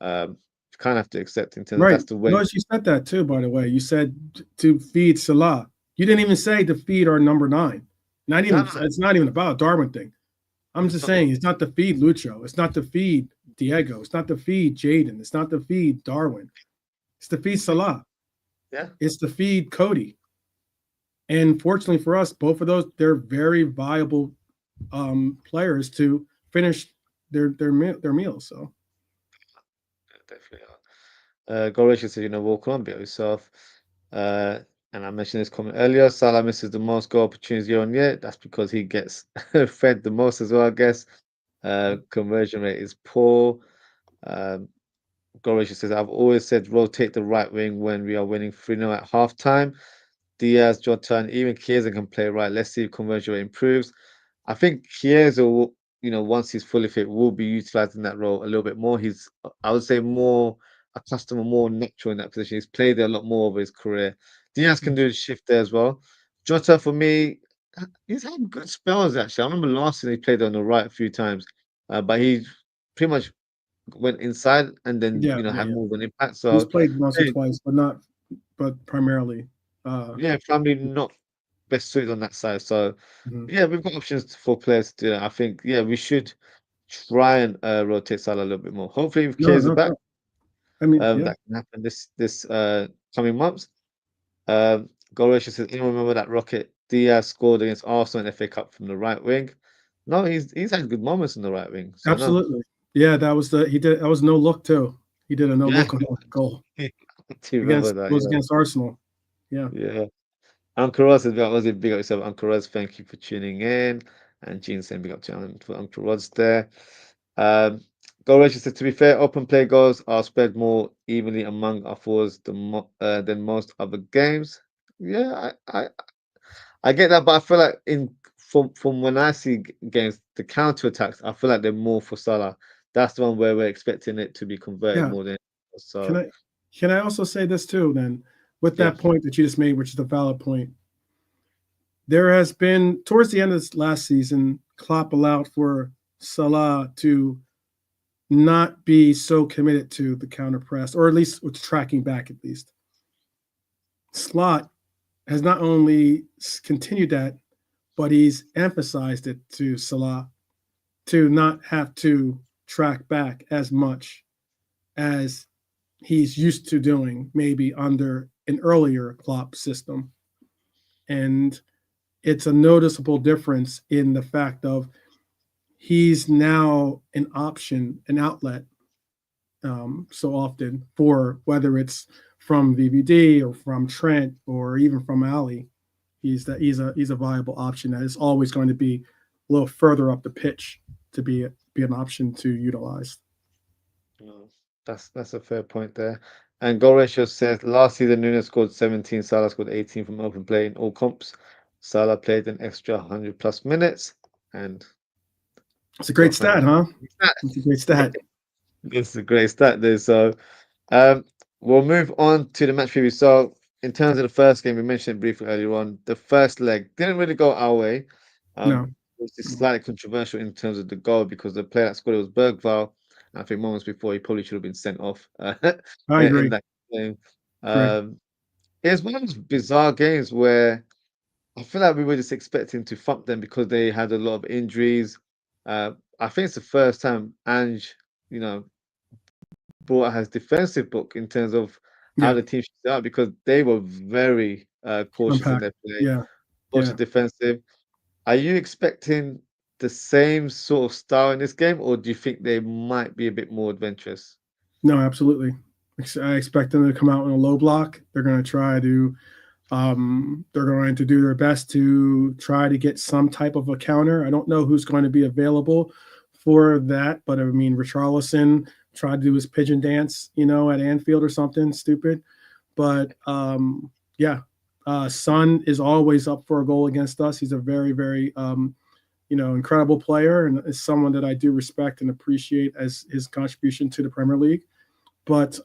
you kind of have to accept in terms of Right. that's the way. Notice you said that too, by the way. You said to feed Salah. You didn't even say to feed our number nine. Not No, even. no, It's not even about a Darwin thing. I'm it's just not. saying it's not to feed Lucho. It's not to feed Diego. It's not to feed Jaden. It's not to feed Darwin. It's to feed Salah. Yeah. It's to feed Cody. And fortunately for us, both of those they're very viable players to finish their meals. So Definitely. Goretia said, walk on, be yourself. Uh, and I mentioned this comment earlier. Salah misses the most goal opportunities year on year. That's because he gets fed the most as well, I guess. Conversion rate is poor. Um, Goretia says, I've always said rotate the right wing when we are winning 3-0 at halftime. Diaz, Jota, and even Chiesa can play right. Let's see if conversion rate improves. I think Chiesa will, once he's fully fit, will be utilizing that role a little bit more. He's, I would say, more accustomed, more natural in that position. He's played there a lot more over his career. Diaz can do the shift there as well. Jota, for me, he's had good spells actually. I remember last season he played on the right a few times, but he pretty much went inside and then had yeah. more of an impact. He's So played once or yeah, twice, but primarily. yeah, probably not best suited on that side. So Mhm. yeah, we've got options for players to do that. I think we should try and rotate Salah a little bit more. Hopefully, if No, Kiers are no back, doubt. I mean, yeah, that can happen this coming months. Goretia says, anyone remember that rocket Diaz scored against Arsenal in FA Cup from the right wing? No, he's had good moments in the right wing. So no, absolutely. Yeah, that was he did that was no look too. He did a no yeah, look on that goal do you remember that? was against Arsenal. Yeah. Yeah. Uncle Ross says, big up yourself, Uncle Ross. Thank you for tuning in. And Gene saying, big up to Uncle Rod's there. Um, Goal ratio says, to be fair, open play goals are spread more evenly among our forwards than most other games. Yeah, I get that, but I feel like from when I see games, the counter attacks, I feel like they're more for Salah. That's the one where we're expecting it to be converted Yeah. more than Can so. I can I also say this too then with Yeah, that point that you just made, which is a valid point. There has been towards the end of this last season, Klopp allowed for Salah to not be so committed to the counter press, or at least with tracking back at least. Slot has not only continued that, but he's emphasized it to Salah to not have to track back as much as he's used to doing, maybe under an earlier Klopp system. And it's a noticeable difference in the fact of he's now an option, an outlet, so often for whether it's from VVD or from Trent or even from Ali. He's a viable option that is always going to be a little further up the pitch to be an option to utilize. no, that's a fair point there. And goal ratio says last season Nunes scored 17, Salah scored 18 from open play in all comps. Salah played an extra 100+ minutes, and It's a great 12th man stat, of huh? the stat. It's a great stat. It's a great stat there. So um, we'll move on to the match preview. So in terms of the first game, we mentioned it briefly earlier on. The first leg didn't really go our way. No, It was slightly controversial in terms of the goal because the player that scored it was Bergvall. I think moments before he probably should have been sent off I in agree. that game. Agree. It was one of those bizarre games where I feel like we were just expecting to thump them because they had a lot of injuries. I think it's the first time Ange, you know, brought out his defensive book in terms of how Yeah, the team should set up because they were very cautious in unpack. their play, Yeah, cautious yeah. defensive. Are you expecting the same sort of style in this game, or do you think they might be a bit more adventurous? No, absolutely. I expect them to come out in a low block. They're going to try to they're going to do their best to try to get some type of a counter. I don't know who's going to be available for that, but I mean, Richarlison tried to do his pigeon dance, at Anfield or something stupid. But yeah, Son is always up for a goal against us. He's a very, very, incredible player and is someone that I do respect and appreciate as his contribution to the Premier League. But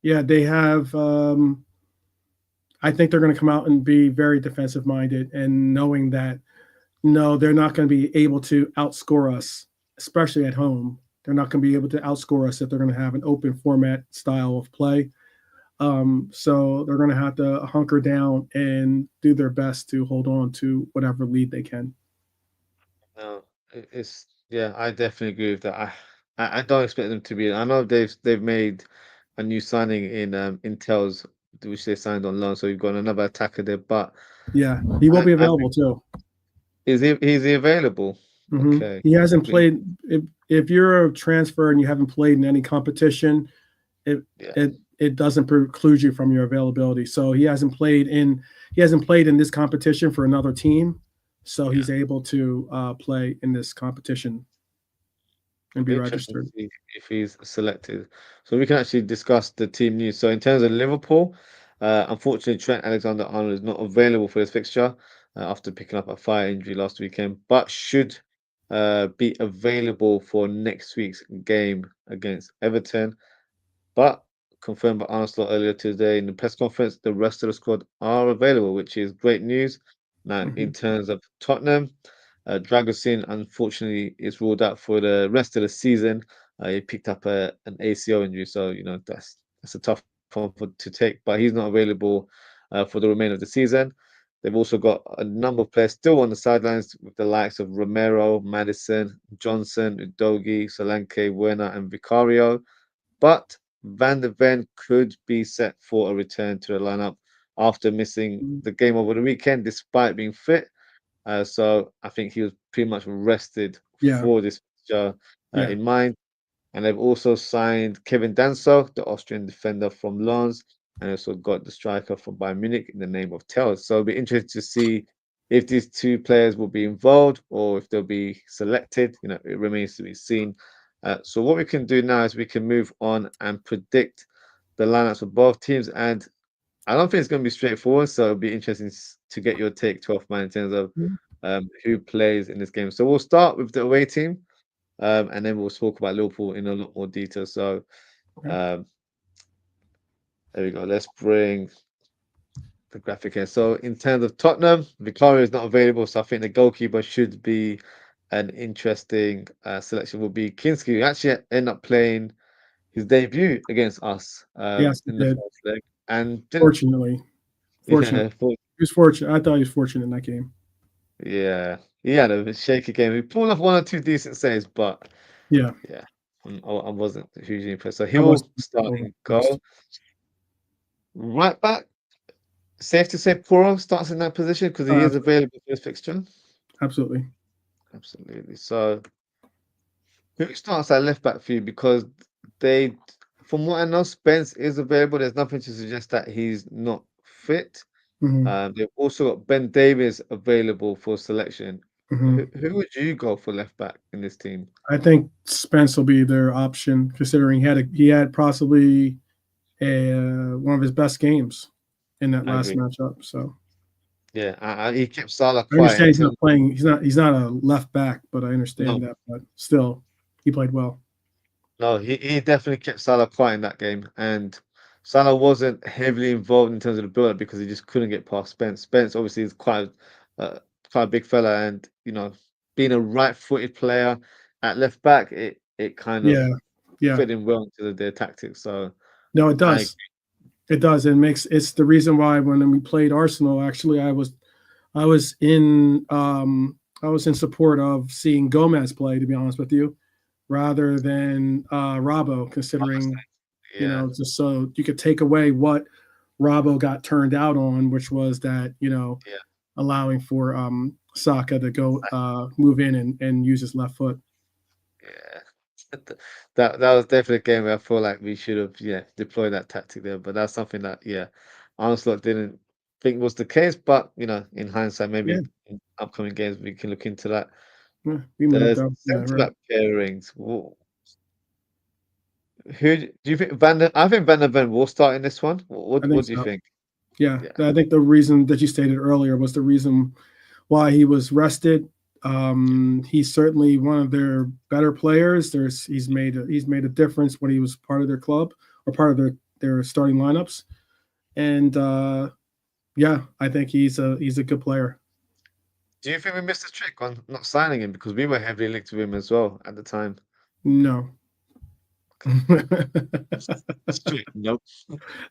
yeah, they have. I think they're going to come out and be very defensive minded and knowing that no, they're not going to be able to outscore us, especially at home. They're not going to be able to outscore us if they're going to have an open format style of play. So they're going to have to hunker down and do their best to hold on to whatever lead they can. No, it's yeah, I definitely agree with that. I don't expect them to be. I know they've made a new signing in Intel's, which they signed on loan, so you've got another attacker there. But Yeah, he will be I think available too. is he available? Okay, He hasn't Be- played. If you're a transfer and you haven't played in any competition, it yeah, it doesn't preclude you from your availability. So he hasn't played in this competition for another team, so yeah. he's able to play in this competition and It'll be be interesting to registered. see if he's selected. So we can actually discuss the team news. So in terms of Liverpool, unfortunately Trent Alexander-Arnold is not available for this fixture after picking up a thigh injury last weekend, but should be available for next week's game against Everton. But confirmed by Arne Slot earlier today in the press conference, the rest of the squad are available, which is great news. Now, in Mhm. terms of Tottenham, Dragusin unfortunately is ruled out for the rest of the season. He picked up an ACL injury, so that's a tough one to take. But he's not available for the remainder of the season. They've also got a number of players still on the sidelines with the likes of Romero, Madison, Johnson, Udogi, Solanke, Werner, and Vicario. But Van de Ven could be set for a return to the lineup after missing the game over the weekend, despite being fit. So I think he was pretty much rested Yeah, for this fixture yeah. in mind. And they've also signed Kevin Danso, the Austrian defender from Lens, and also got the striker from Bayern Munich in the name of Tels. So it'll be interesting to see if these two players will be involved or if they'll be selected. It remains to be seen. So what we can do now is we can move on and predict the lineups for both teams. And I don't think it's going to be straightforward. So it'll be interesting to get your take, 12th man, in terms of who plays in this game. So we'll start with the away team. And then we'll talk about Liverpool in a lot more detail. So Okay. um, there we go. Let's bring the graphic here. So in terms of Tottenham, Vicario is not available, so I think the goalkeeper should be an interesting selection. Will be Kinski, who actually end up playing his debut against us Yes, he in the did. first leg, and didn't. Fortunately, fortunate. Yeah, He was fortunate. I thought he was fortunate in that game. yeah, he had a shaky game. He pulled off one or two decent saves, but Yeah, yeah, I wasn't hugely impressed. So I he'll wasn't start in overimpressed. goal. Right back. Safe to say Poro starts in that position because he is Absolutely, available for this fixture. absolutely. Absolutely. So who starts at left back for you? Because they, from what I know, Spence is available. There's nothing to suggest that he's not fit. Hmm. They've also got Ben Davies available for selection. Hmm. Who would you go for left back in this team? I think Spence will be their option, considering he had possibly one of his best games in that I last agree. matchup. So Yeah, he kept Salah I quiet understand in he's not terms. playing. He's not a left back, but I understand No, that. But still, he played well. no, he definitely kept Salah quiet in that game, and Salah wasn't heavily involved in terms of the build-up because he just couldn't get past Spence. Spence obviously is uh, quite a big fella, and being a right-footed player at left back, it kind of Yeah, yeah. fit in well into their tactics. So No, it I does. It does. It makes it's the reason why when we played Arsenal, actually, I was in I was in support of seeing Gomez play. To be honest with you, rather than Robbo, considering yeah, just so you could take away what Robbo got turned out on, which was that yeah. allowing for Saka to go move in and use his left foot. Yeah. That was definitely a game where I feel like we should have, deployed that tactic there. But that's something that, Armstrong didn't think was the case. But in hindsight, Yeah, maybe in upcoming games we can look into that. yeah, we might have The done. Yeah, centre right. back pairings. Who do you think I think Van der Ven will start in this one. I What think do you so. think? Yeah, Yeah, I think the reason that you stated earlier was the reason why he was rested. He's certainly one of their better players. He's made a difference when he was part of their club or part of their starting lineups. And yeah, I think he's a good player. do you think we missed a trick on not signing him because we were heavily linked with him as well at the time? No. Okay, straight. Nope.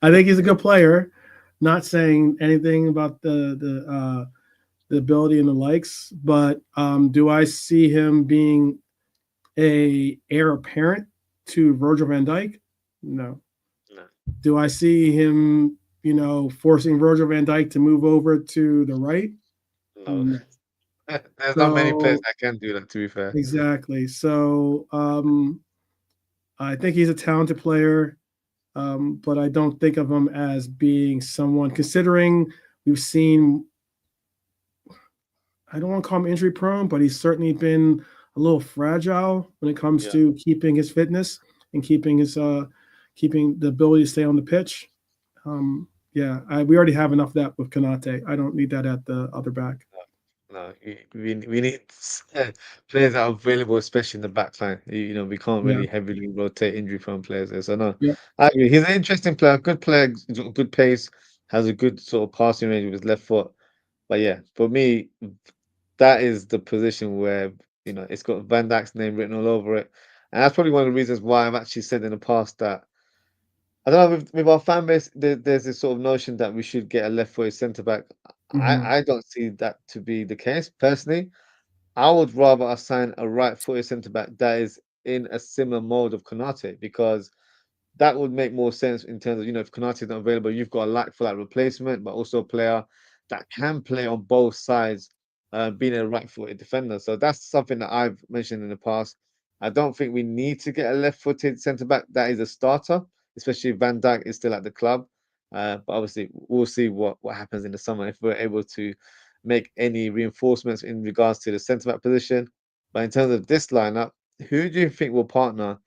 I think he's a good player. Not saying anything about the ability and the likes, but do I see him being a heir apparent to Virgil van Dijk? No. No, Do I see him, forcing Virgil van Dijk to move over to the right? no. No. There's not many players So that can do that. To be fair. exactly. So I think he's a talented player, but I don't think of him as being someone. Considering we've seen, I don't want to call him injury prone, but he's certainly been a little fragile when it comes Yeah. to keeping his fitness and keeping the ability to stay on the pitch. Yeah, we already have enough of that with Kanate. I don't need that at the other back. No, we need players that are available, especially in the back line. We can't Yeah, really heavily rotate injury-prone players there. So no, yeah. I agree. He's an interesting player, he's got good pace, has a good sort of passing range with his left foot. But yeah, for me, that is the position where it's got Van Dijk's name written all over it, and that's probably one of the reasons why I've actually said in the past that I don't know with our fan base, there's this sort of notion that we should get a left-footed centre back. Hmm. I don't see that to be the case personally. I would rather us sign a right-footed centre back that is in a similar mode of Konate because that would make more sense in terms of, if Konate is not available, you've got a like for like replacement, but also a player that can play on both sides, being a right-footed defender. So that's something that I've mentioned in the past. I don't think we need to get a left-footed centre back that is a starter, especially if Van Dijk is still at the club. But obviously, we'll see what happens in the summer if we're able to make any reinforcements in regards to the centre back position. But in terms of this lineup, who do you think will partner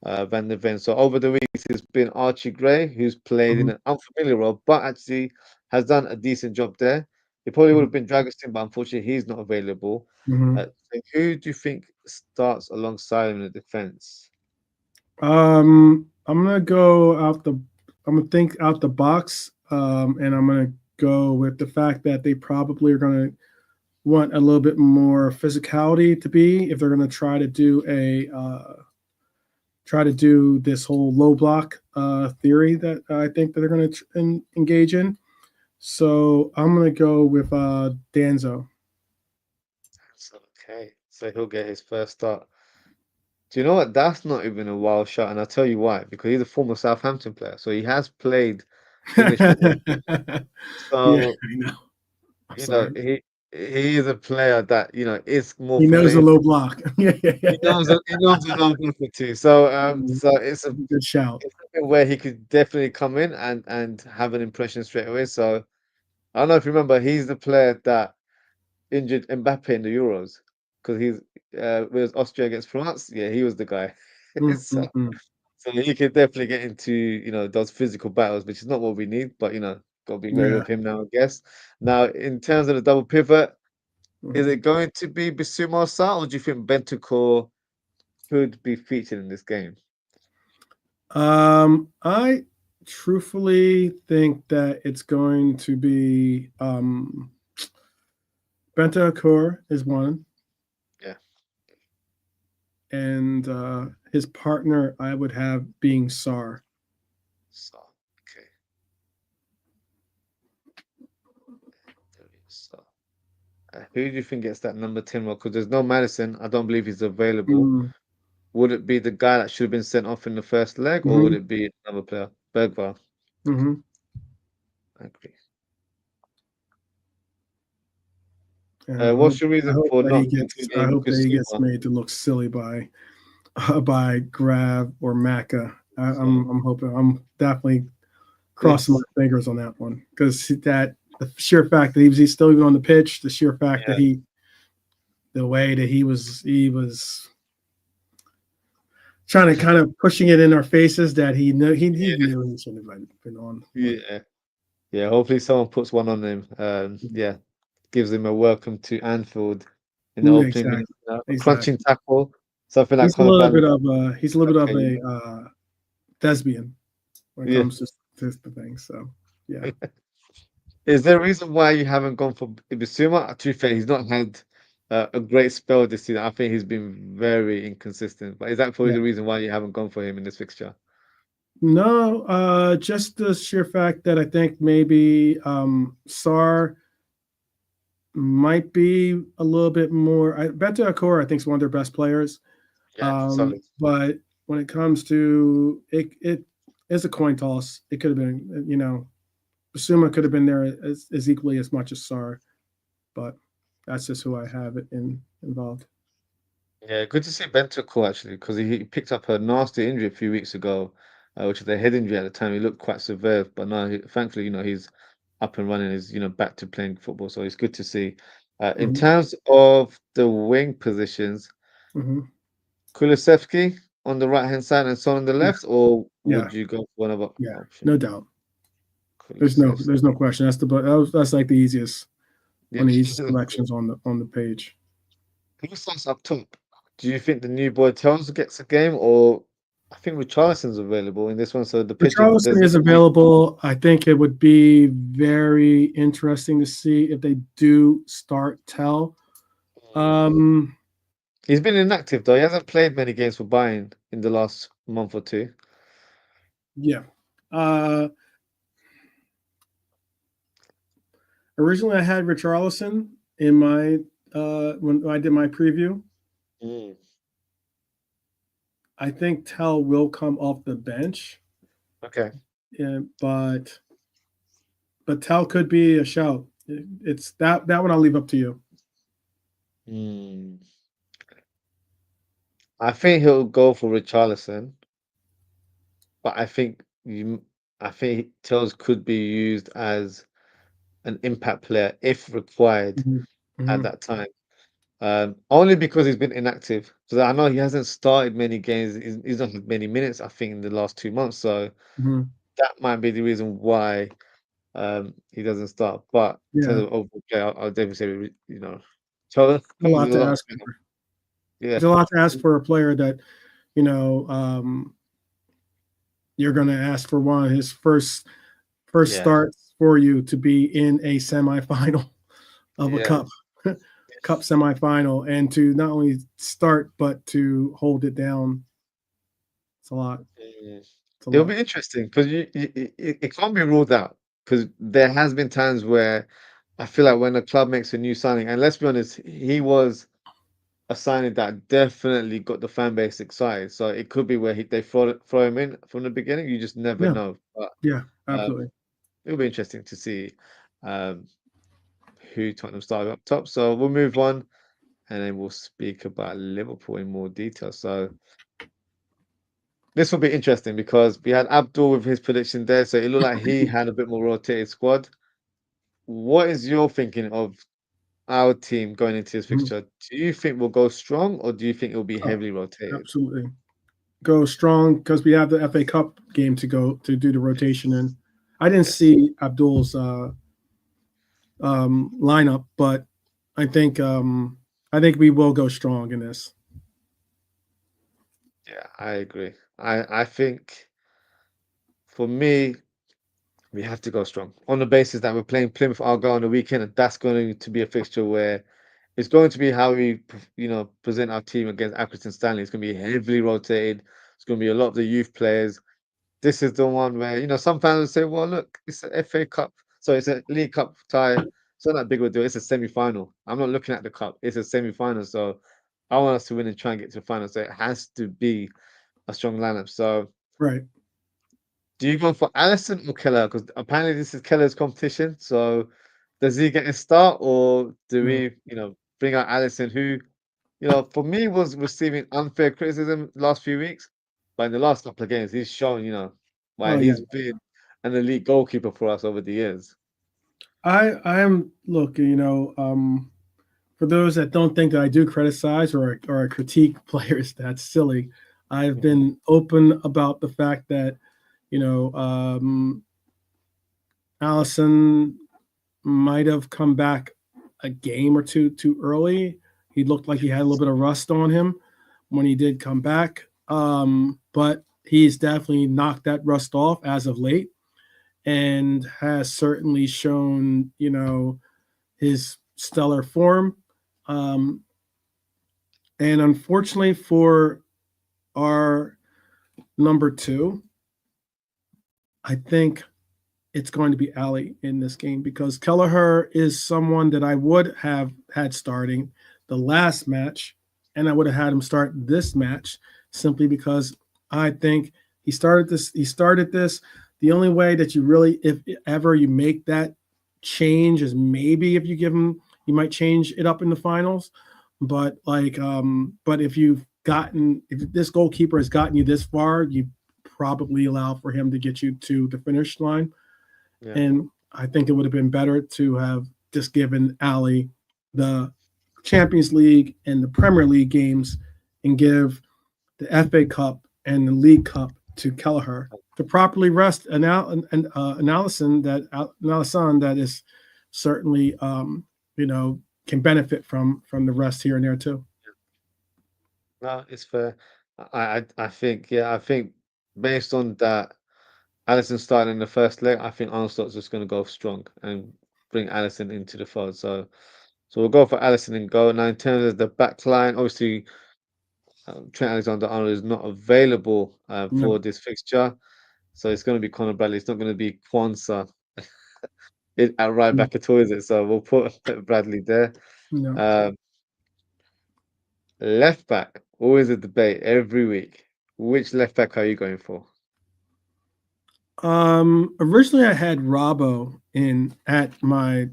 Van der Ven? So over the weeks, it's been Archie Gray, who's played in Hmm. an unfamiliar role, but actually has done a decent job there. It probably would have been Dragostin, but unfortunately, he's not available. Hmm. So who do you think starts alongside him in the defense? I'm gonna go out the. I'm gonna think out the box, and I'm gonna go with the fact that they probably are gonna want a little bit more physicality to be if they're gonna try to do this whole low block theory that I think that they're gonna engage in. So I'm gonna go with Danzo. So, okay, so he'll get his first start. Do you know what? That's not even a wild shot, and I'll tell you why. Because he's a former Southampton player, so he has played English football. Yeah, So I know. I'm you know sorry. he he is a player that is more He knows the familiar. low block. Yeah, yeah, He knows a lot of too. So yeah. so it's a Good shout. it's something where he could definitely come in and have an impression straight away. So I don't know if you remember, he's the player that injured Mbappe in the Euros because he's with Austria against France. Yeah, he was the guy. Mm, So mm, mm. so he could definitely get into those physical battles, which is not what we need, but got to be wary Yeah. of him now, I guess. Now, in terms of the double pivot, is Mhm. it going to be Bissouma or Sarr, or do you think Bentancur could be featured in this game? I truthfully think that it's going to be Bentancur is one, Yeah. and his partner I would have being Sar. Sarr. Okay. There is Sarr. Who do you think gets that number 10 role? Because there's no Madison. I don't believe he's available. Mm, Would it be the guy that should have been sent off in the first leg, or would hmm it be another player? Bergvall. hmm I agree. And I What's hope your reason for that he not gets. I including hope that he gets Bissouma? made to look silly by Grav or Maka. So, I'm hoping. I'm definitely crossing yes. my fingers on that one because that the sheer fact that he's still even on the pitch, the sheer fact that Yeah. the way that he was trying to kind of pushing it in our faces that he Yeah. really shouldn't have been on. But Yeah. Yeah. Hopefully, someone puts one on him. Yeah. Gives him a welcome to Anfield in the opening exactly, minute. A crunching exactly. tackle, something like Conor Gallagher. He's a little bit of Okay. a thespian when it Yeah. comes to this the thing. So yeah. Is there a reason why you haven't gone for Ibisuma? To be fair, he's not had a great spell this season. I think he's been very inconsistent. But is that probably Yeah. the reason why you haven't gone for him in this fixture? No, just the sheer fact that I think maybe Sar might be a little bit more. Beto Akor, I think, is one of their best players. Yeah, solid. But when it comes to it is a coin toss. It could have been, Basuma could have been there as equally as much as Sar, but that's just who I have it involved. Yeah, good to see Bentancur actually, because he picked up a nasty injury a few weeks ago, which was a head injury at the time. He looked quite severe, but now, thankfully, he's up and running. He's back to playing football, so it's good to see. In Hmm terms of the wing positions, hmm Kulusevski on the right hand side and Son on the Yeah, left, or yeah, would you go for another yeah. option? No doubt. Kulusevski. There's no question. That's like the easiest Yeah. one of the easiest selections on the page. Who starts up top? Do you think the new boy Towns gets a game, or I think Richarlison's available in this one? So the pigeon, there's Richarlison is going to be. available. I think it would be very interesting to see if they do start Tell. Um, He's been inactive though. He hasn't played many games for Bayern in the last month or two. yeah. Uh, Originally, I had Richarlison in my when I did my preview. Mm. I think Tell will come off the bench, Okay. but Tell could be a shout. It's that one I'll leave up to you. Mm. I think he'll go for Richarlison, but I think Tels could be used as an impact player if required Mhm. at Mhm. that time. Only because he's been inactive. So I know he hasn't started many games. He's not had many minutes, I think, in the last 2 months. So Mhm. that might be the reason why he doesn't start. But in terms Yeah, of overall play, I'll definitely say, so a there's lot a to lot ask better. for. Yeah. It's a lot to ask for a player that you know you're going to ask for one of his first Yeah. starts for you to be in a semifinal of a Yeah. cup semifinal, and to not only start but to hold it down. It's a lot. Mm. It's a It'll lot. be interesting because it can't be ruled out because there has been times where I feel like when a club makes a new signing, and let's be honest, he was a signing that definitely got the fan base excited. So it could be where they throw him in from the beginning. You just never Yeah, know. But yeah, um, absolutely. it'll be interesting to see um, who Tottenham start up top. So we'll move on, and then we'll speak about Liverpool in more detail. So this will be interesting because we had Abdul with his prediction there, so it looked like he had a bit more rotated squad. What is your thinking of our team going into this Mhm. fixture? Do you think we'll go strong, or do you think it'll be Oh, heavily rotated? absolutely. Go strong because we have the FA Cup game to go to do the rotation in. I didn't Yes. see Abdul's lineup, but I think we will go strong in this. Yeah, I agree. I think for me, we have to go strong on the basis that we're playing Plymouth Argyle on the weekend, and that's going to be a fixture where it's going to be how we, present our team against Accrington Stanley. It's going to be heavily rotated. It's going to be a lot of the youth players. This is the one where, some fans will say, well, look, it's an FA Cup. So it's a League Cup tie. It's not that big of a deal. It's a semi-final. I'm not looking at the cup. It's a semi-final. So I want us to win and try and get to the final. So it has to be a strong lineup. So Right. do you go for Allison or Keller? Because apparently this is Keller's competition. So does he get a start, or do No. we, bring out Allison, who, for me was receiving unfair criticism last few weeks, but in the last couple of games he's shown, why Oh yeah. he's been an elite goalkeeper for us over the years. I am look. For those that don't think that I do criticize or critique players, that's silly. I've Mhm. been open about the fact that you know Allison might have come back a game or two too early. He looked like he had a little bit of rust on him when he did come back. But he's definitely knocked that rust off as of late and has certainly shown, his stellar form. Um, and unfortunately for our number two, I think it's going to be Ali in this game because Kelleher is someone that I would have had starting the last match, and I would have had him start this match simply because I think he started this. He started this. The only way that you really, if ever you make that change, is maybe if you give him, you might change it up in the finals. But but if this goalkeeper has gotten you this far, you probably allow for him to get you to the finish line. Yeah. And I think it would have been better to have just given Ali the Champions League and the Premier League games and give the FA Cup and the League Cup to Kelleher to properly rest an Allison that is certainly can benefit from the rest here and there too. No, it's fair. I think, yeah, I think based on that, Allison starting in the first leg, I think Armstead's just going to go strong and bring Allison into the fold. So we'll go for Allison and go. Now, in terms of the back line, obviously, Trent Alexander-Arnold is not available No, for this fixture. So it's going to be Conor Bradley. It's not going to be Kwanzaa at right no, back at all, is it? So we'll put Bradley there. no. Um, Left back, always a debate every week. Which left back are you going for? Originally I had Robbo in at my,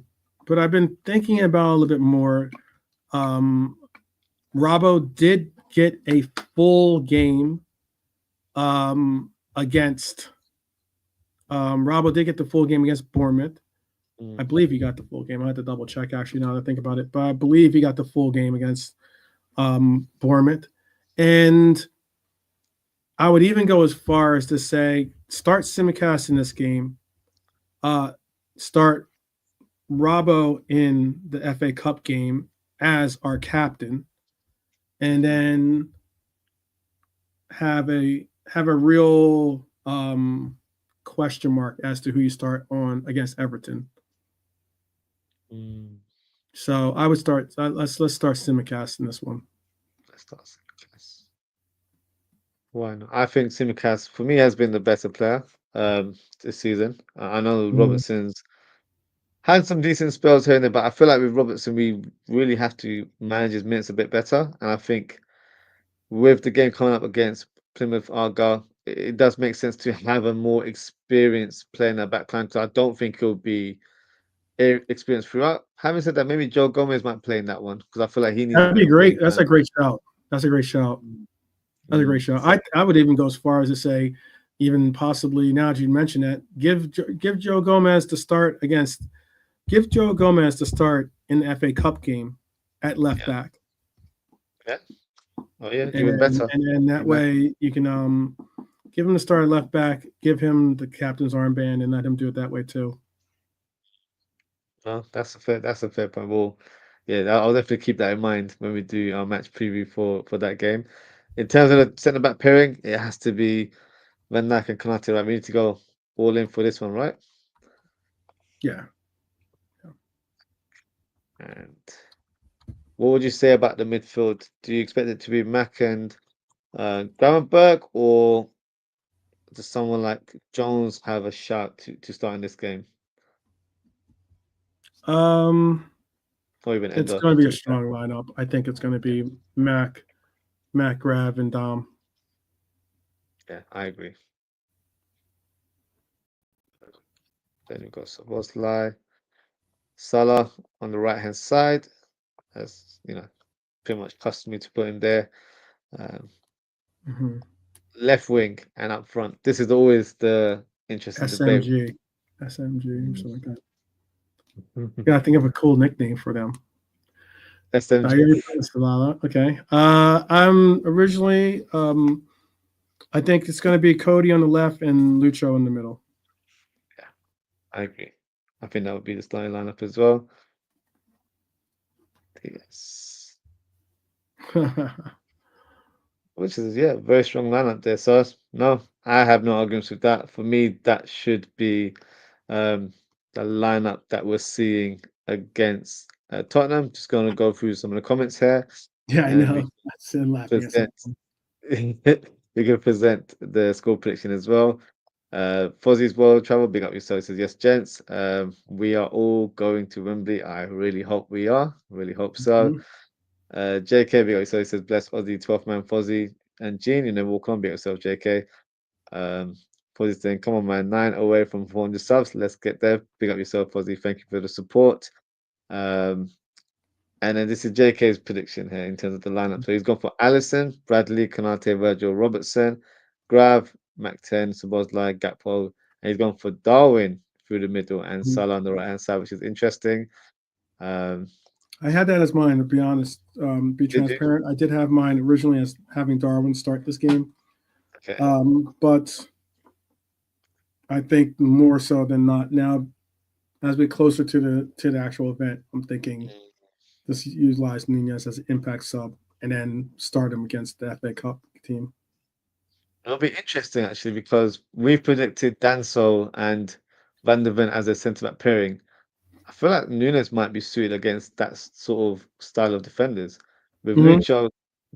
but I've been thinking about it a little bit more. Um, Robbo did get a full game against. Robbo did get the full game against Bournemouth. I Mm, believe he got the full game. I had to double check actually now that I think about it, but I believe he got the full game against Bournemouth. And I would even go as far as to say start Simicast in this game. Start Robbo in the FA Cup game as our captain, and then have a real question mark as to who you start on against Everton. mm. So I would start. Let's start Simicast in this one. Let's start Simicast. Why not? I think Simicast for me has been the better player this season. I know Mhm. Robertson's had some decent spells here and there, but I feel like with Robertson we really have to manage his minutes a bit better. And I think with the game coming up against Plymouth Argyle, it does make sense to have a more experienced player in that back line. So I don't think he'll be experienced throughout. Having said that, maybe Joe Gomez might play in that one because I feel like he needs a That'd bit be of great. game That's time. a great shout. That's a great shout. That's a great shout. So I would even go as far as to say, even possibly now that you mention that, give Joe Gomez to start against. Give Joe Gomez to start in the FA Cup game at left yeah, back, yeah. Oh yeah, and even then better. and then that Even better. way you can Give him the star left back. Give him the captain's armband, and let him do it that way too. Well, that's a fair point. Well, yeah, I'll definitely keep that in mind when we do our match preview for that game. In terms of the centre back pairing, it has to be Van Dijk and Konate, right? We need to go all in for this one, right? Yeah. And what would you say about the midfield? Do you expect it to be Mack and Gravenberg, or does someone like Jones have a shout to start in this game, Um, or even it's Endo? going to be To a be fair, strong lineup. I think it's going to be Mac, Grav, and Dom. yeah, I agree. Then you've got Szoboszlai, Salah on the right hand side, as you know, pretty much customary to put him there. Um, Mm-hmm. Left wing and up front. This is always the interesting debate. SMG, or something like that. Mm. Gotta think of a cool nickname for them. SMG. You're Salala. Okay. I'm originally I think it's gonna be Cody on the left and Lucho in the middle. Yeah, I agree. I think that would be the starting lineup as well. Yes. Which is, yeah, very strong lineup there. So no, I have no arguments with that. For me, that should be um, the lineup that we're seeing against Tottenham. Just going to go through some of the comments here, Yeah, I and then know. we That's laughing at present something. we can present the score prediction as well. Fozzie's World Travel, big up yourself. Says yes, gents. We are all going to Wembley. I really hope we are. Really hope so. Mhm. JK, big up yourself. Says bless Ozzie, 12th man, Fozzie, and Gene. You know, walk on, big up yourself, JK. Um, Fozzie's saying, come on, man, 9 away from 400 subs. Let's get there. Big up yourself, Fozzie. Thank you for the support. Um, and then this is JK's prediction here in terms of the lineup. So he's gone for Allison, Bradley, Konate, Virgil, Robertson, Grav, Mac10, Sabozlai, Gakpo. And he's gone for Darwin through the middle and Mhm. Salah on the right hand side, which is interesting. Um, I had that as mine, to be honest. Be did you? transparent. I did have mine originally as having Darwin start this game. Okay. But I think more so than not now, as we closer to the actual event, I'm thinking just utilize Nunez as an impact sub and then start him against the FA Cup team. It'll be interesting actually because we've predicted Danso and Van der Ven as a centre back pairing. I feel like Nunes might be suited against that sort of style of defenders. With Mm-hmm. Lucho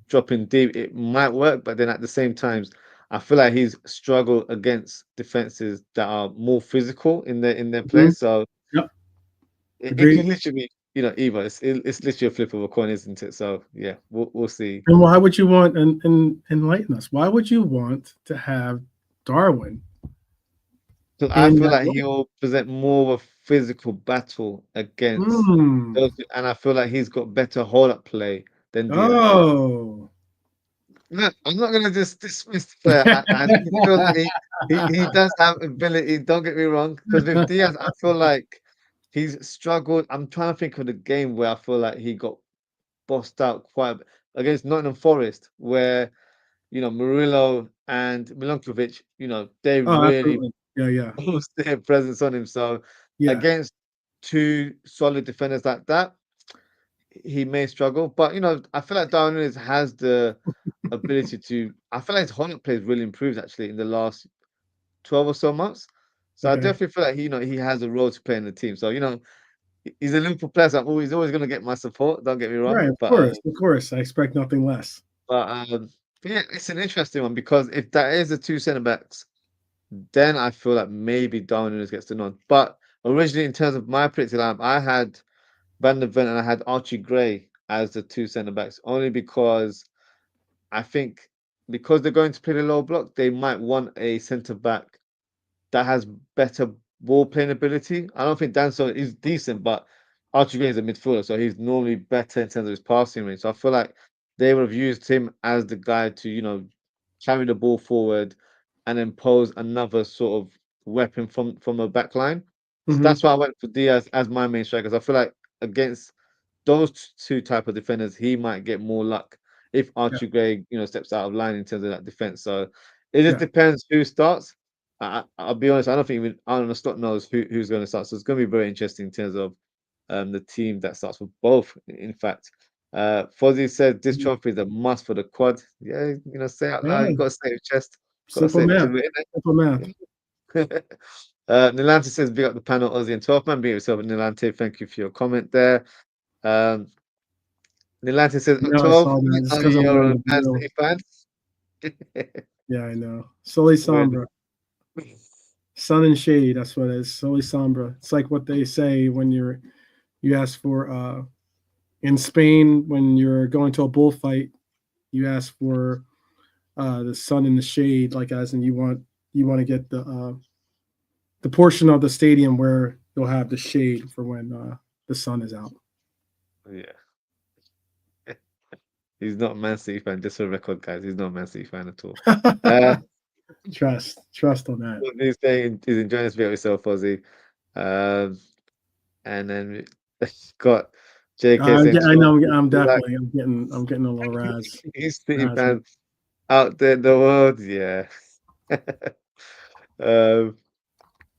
dropping deep, it might work, but then at the same time, I feel like he's struggled against defenses that are more physical in their play. Mm-hmm. So Yep. it Agreed. can literally be, either. It's literally a flip of a coin, isn't it? So yeah, we'll see. And why would you want and enlighten us? Why would you want to have Darwin So I in feel that like role? he'll present more of a physical battle against Hmm. those, and I feel like he's got better hold-up play than Diaz. Oh. No, I'm not gonna just dismiss the player. I do feel like he does have ability. Don't get me wrong, because with Diaz, I feel like he's struggled. I'm trying to think of the game where I feel like he got bossed out quite a bit against Nottingham Forest, where Murillo and Milankovic, they Oh, really absolutely. Yeah, yeah, forced their presence on him. So yeah. against two solid defenders like that, he may struggle. But I feel like Darwin Núñez has the ability to. I feel like his hold play has really improved actually in the last 12 or so months. So I Okay. definitely feel like he has a role to play in the team. So he's a Liverpool player. So he's always going to get my support. Don't get me wrong. Right, of course, of course. I expect nothing less. But yeah, it's an interesting one because if that is the two centre backs, then I feel like maybe Darwin Núñez gets the nod. But originally, in terms of my predicted lineup, I had Van der Ven and I had Archie Gray as the two centre backs, only because I think because they're going to play the low block, they might want a centre back that has better ball playing ability. I don't think Danso is decent, but Archie Gray is a midfielder, so he's normally better in terms of his passing range. So I feel like they would have used him as the guy to, carry the ball forward and then pose another sort of weapon from a back line. So Hmm. that's why I went for Diaz as my main striker. I feel like against those two type of defenders, he might get more luck if Yeah. Archie Gray, steps out of line in terms of that defense. So It just Yeah. depends who starts. I'll be honest. I don't think even Arnold Slot knows who's going to start. So it's going to be very interesting in terms of the team that starts for both. In fact, Fozzie said this Mhm. trophy is a must for the quad. Yeah, say it out loud. You Hey, got to say it with chest. Got to simple say it math. to Simple math. it. Nilante says, big up the panel, Ozzy and 12th man. Be yourself, Nilante. Thank you for your comment there. Um, Nilante says, I know I 12, saw that just are because I'm you wearing a the Man blue. City fan? Yeah, I know. Soli When- Sombra. Sun and shade, that's what it is. Soli Sombra. It's like what they say when you ask for in Spain when you're going to a bullfight, you ask for the sun and the shade, like as in you want to get the portion of the stadium where you'll have the shade for when the sun is out. Yeah. He's not a Man City fan, just for the record, guys. He's not a Man City fan at all. Uh, Trust on that. what he's saying is enjoying this video yourself, Ozzy. Um, and then got JK saying I know 12 I'm like definitely I'm getting a little he's City razzy. fans out there in the world. Yeah. um,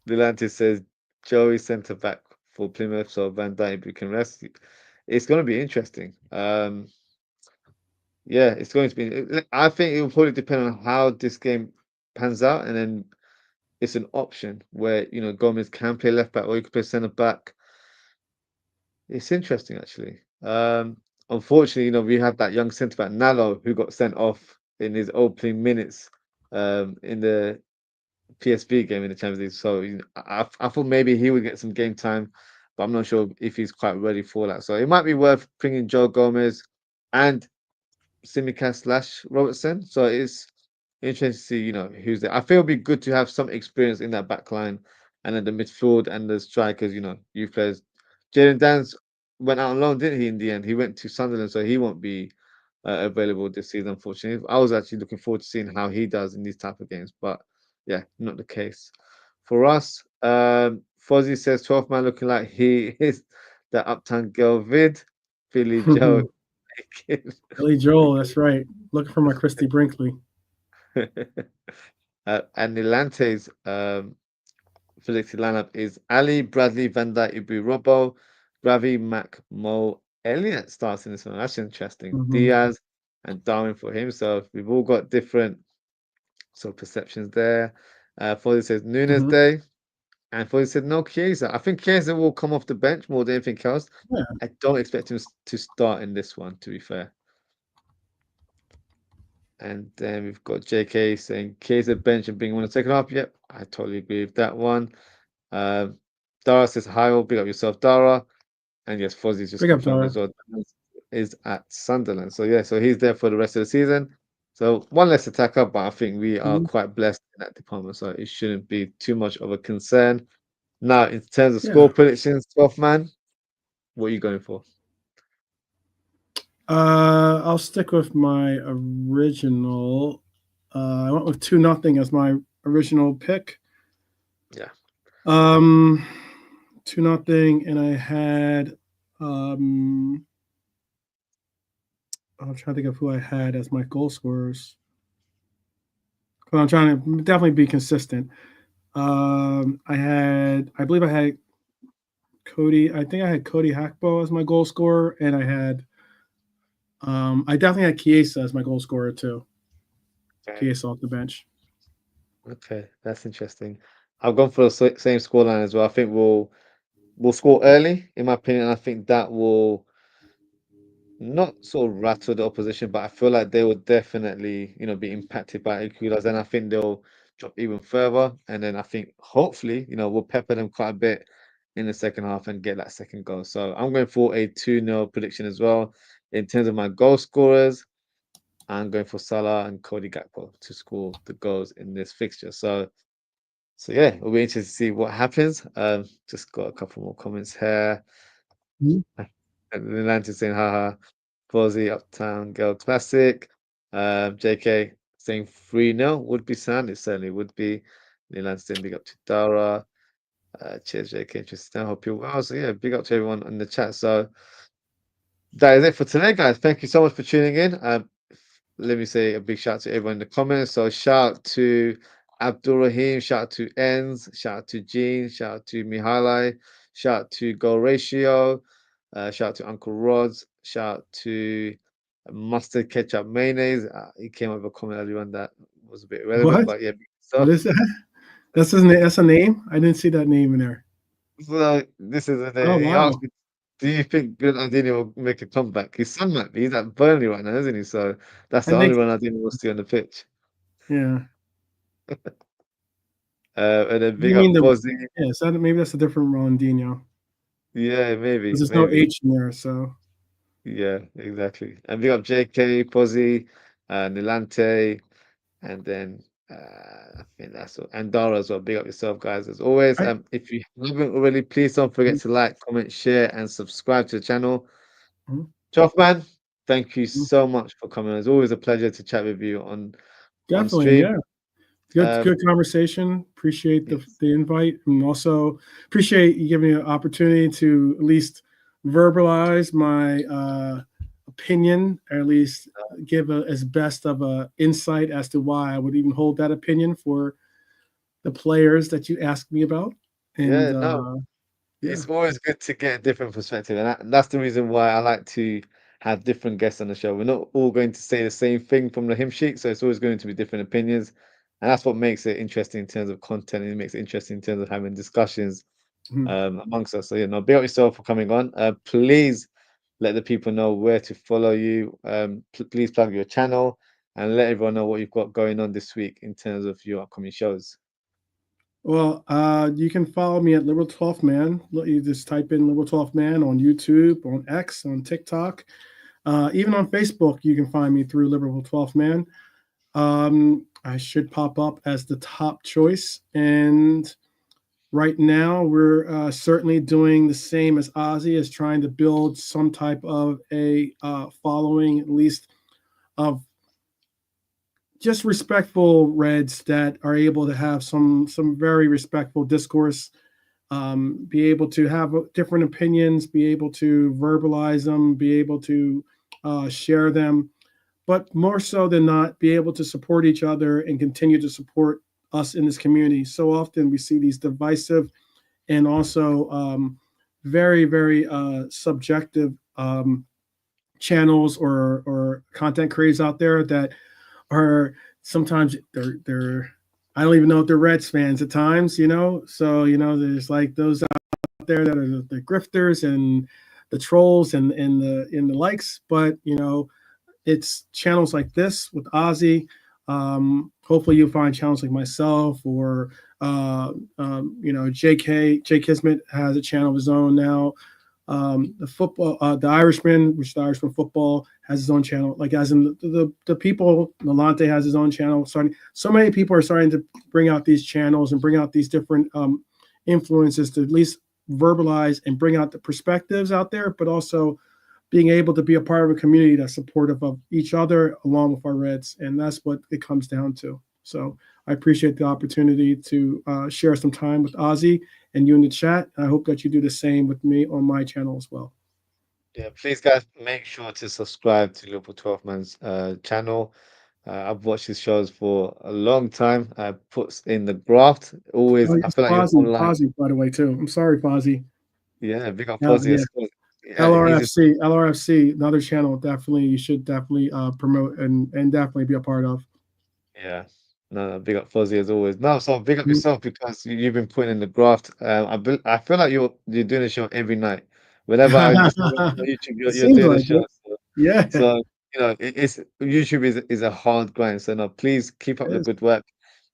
Delante says Joey centre back for Plymouth, so Van Dijk we can rest. It's going to be interesting. Yeah, it's going to be. I think it will probably depend on how this game pans out, and then it's an option where Gomez can play left back or he could play centre back. It's interesting actually. Unfortunately, we have that young centre back Nalo who got sent off in his opening minutes in the PSV game in the Champions League. So I thought maybe he would get some game time, but I'm not sure if he's quite ready for that. So it might be worth bringing Joe Gomez and Simicast/Robertson. So it's interesting to see, who's there. I feel it'd be good to have some experience in that back line and then the midfield and the strikers, youth players. Jaden Dance went out on loan, didn't he, in the end? He went to Sunderland, so he won't be available this season, unfortunately. I was actually looking forward to seeing how he does in these type of games, but yeah, not the case. For us, Fozzie says 12th man looking like he is the Uptown Girl vid. Billy Joe. Billy Joel, that's right. Looking for my Christy Brinkley. And Nilante's predicted lineup is Ali, Bradley, Van Dijk, Ibu, Robbo, Ravi, Mac, Mo, Elliott starts in this one. That's interesting. Mm-hmm. Diaz and Darwin for himself. We've all got different perceptions there. Foley says Nunes Mm-hmm. Day. And Foley said no Chiesa. I think Chiesa will come off the bench more than anything else. Yeah. I don't expect him to start in this one, to be fair. And then we've got JK saying Chiesa bench and being one in the second half. Yep, I totally agree with that one. Dara says hi, all big up yourself, Dara. And yes, Fozzie's just Big up, confirmed Dara. as well. Is at Sunderland. So yeah, so he's there for the rest of the season. So one less attacker, but I think we are Mm-hmm. quite blessed in that department. So it shouldn't be too much of a concern. Now, in terms of score Yeah. predictions, 12th man, what are you going for? I'll stick with my original. I went with 2-0 as my original pick. Yeah. 2-0, and I had I'm trying to think of who I had as my goal scorers. But I'm trying to definitely be consistent. I believe I had Cody. I think I had Cody Hackbo as my goal scorer, and I definitely had Chiesa as my goal scorer too. Okay. Chiesa off the bench. Okay, that's interesting. I've gone for the same scoreline as well. I think we'll score early, in my opinion. I think that will not sort of rattle the opposition, but I feel like they will definitely, be impacted by equaliser, and I think they'll drop even further. And then I think hopefully, we'll pepper them quite a bit in the second half and get that second goal. So I'm going for a 2-0 prediction as well. In terms of my goal scorers, I'm going for Salah and Cody Gakpo to score the goals in this fixture. So yeah, it'll be interesting to see what happens. Just got a couple more comments here. Mhm. And Atlanta saying, haha, Fozzy Uptown Girl Classic. JK saying 3-0 would be sound. It certainly would be. Atlanta saying big up to Dara. Cheers, JK. Interesting. I hope you're well. So yeah, big up to everyone in the chat. So that is it for today, guys. Thank you so much for tuning in. let me say a big shout out to everyone in the comments. So shout out to Abdul Rahim, shout out to Enz, shout out to Jean, shout out to Mihaly, shout out to Goal Ratio, shout out to Uncle Rods, shout out to Mustard Ketchup Mayonnaise. He came up with a comment earlier on that was a bit irrelevant, What? but yeah, What so is that? That's his name. That's a name. I didn't see that name in there. so this is a Oh he asked wow. me, do you think Ronaldinho will make a comeback? His son might be. He's at Burnley right now, isn't he? So that's I the only think Ronaldinho we'll see on the pitch. yeah. And then big You mean up the Ozzie. yeah? So maybe that's a different Ronaldinho Yeah, maybe, because there's no maybe. H in there. So Yeah, exactly. And big up JK, Pozzi, Nilante, and then I think that's all. And Dara as well. Big up yourself, guys. As always, I if you haven't already, please don't forget mhm, to like, comment, share, and subscribe to the channel. mhm, Man, thank you mhm. so much for coming. It's always a pleasure to chat with you on Definitely, stream. yeah. Good, Um, good conversation. Appreciate yes. the invite, and also appreciate you giving me an opportunity to at least verbalize my opinion, or at least give as best of a insight as to why I would even hold that opinion for the players that you asked me about. And Yeah, no. yeah, It's always good to get a different perspective, and that's the reason why I like to have different guests on the show. We're not all going to say the same thing from the hymn sheet, so it's always going to be different opinions, and that's what makes it interesting in terms of content. And it makes it interesting in terms of having discussions mhm. amongst us. So yeah, no, big up yourself for coming on. Please let the people know where to follow you. Please plug your channel and let everyone know what you've got going on this week in terms of your upcoming shows. Well, you can follow me at Liberal 12th Man. You just type in Liberal 12th Man on YouTube, on X, on TikTok. Even on Facebook, you can find me through Liberal 12th Man. I should pop up as the top choice. And right now, we're certainly doing the same as Ozzy, is trying to build some type of a following, at least of just respectful Reds that are able to have some very respectful discourse, be able to have different opinions, be able to verbalize them, be able to share them, but more so than not, be able to support each other and continue to support us in this community. So often we see these divisive and also very, very subjective channels or content creators out there that are sometimes they're I don't even know if they're Reds fans at times, you know. So there's like those out there that are the grifters and the trolls and the likes, but it's channels like this with Ozzy. Hopefully, you'll find channels like myself or J Kismet has a channel of his own now. The football, the Irishman, which the Irishman football has his own channel. Like as in the people, Nalante has his own channel. So many people are starting to bring out these channels and bring out these different influences to at least verbalize and bring out the perspectives out there, but also being able to be a part of a community that's supportive of each other along with our Reds. And that's what it comes down to. So I appreciate the opportunity to share some time with Ozzy and you in the chat. I hope that you do the same with me on my channel as well. Yeah, please, guys, make sure to subscribe to Liverpool 12 Man's channel. I've watched his shows for a long time. I puts in the graft. Oh, Always, I yes, feel like you're Fozzie, online. Fozzie, by the way, too. I'm sorry, Fozzie. Yeah, big up Ozzy. Yeah, He's just LRFC, another channel. Definitely, you should definitely promote and definitely be a part of. yeah. No, no, big up Fuzzy as always. No, so big up Mhm. yourself because you've been putting in the graft. I feel like you're doing a show every night. Whenever I listen to YouTube, It you're seems doing a like show. it. Yeah, So, it's YouTube is a hard grind. So no, please keep up it the is. good work.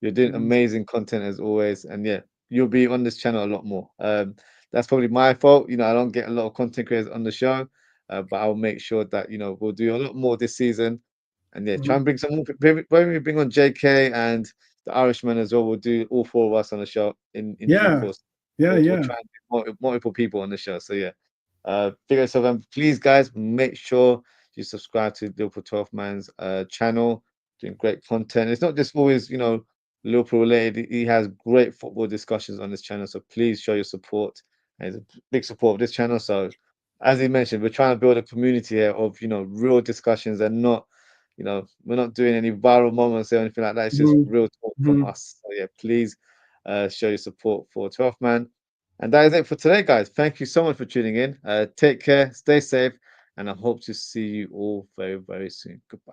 You're doing It is. amazing content as always, and yeah, you'll be on this channel a lot more. That's probably my fault. I don't get a lot of content creators on the show, but I'll make sure that we'll do a lot more this season, and yeah, try Mhm. and bring some more. When we bring on JK and the Irishman as well, we'll do all four of us on the show in due Yeah, course. yeah, We'll yeah. try and do multiple people on the show. So yeah. Figure yourself out. Please, guys, make sure you subscribe to Liverpool 12 Man's channel, doing great content. It's not just always, Liverpool related. He has great football discussions on this channel. So please show your support. And he's a big support of this channel. So as he mentioned, we're trying to build a community here of, real discussions and not, we're not doing any viral moments or anything like that. It's just Mhm. real talk from Mhm. us. So yeah, please show your support for 12th Man. And that is it for today, guys. Thank you so much for tuning in. Take care, stay safe, and I hope to see you all very, very soon. Goodbye.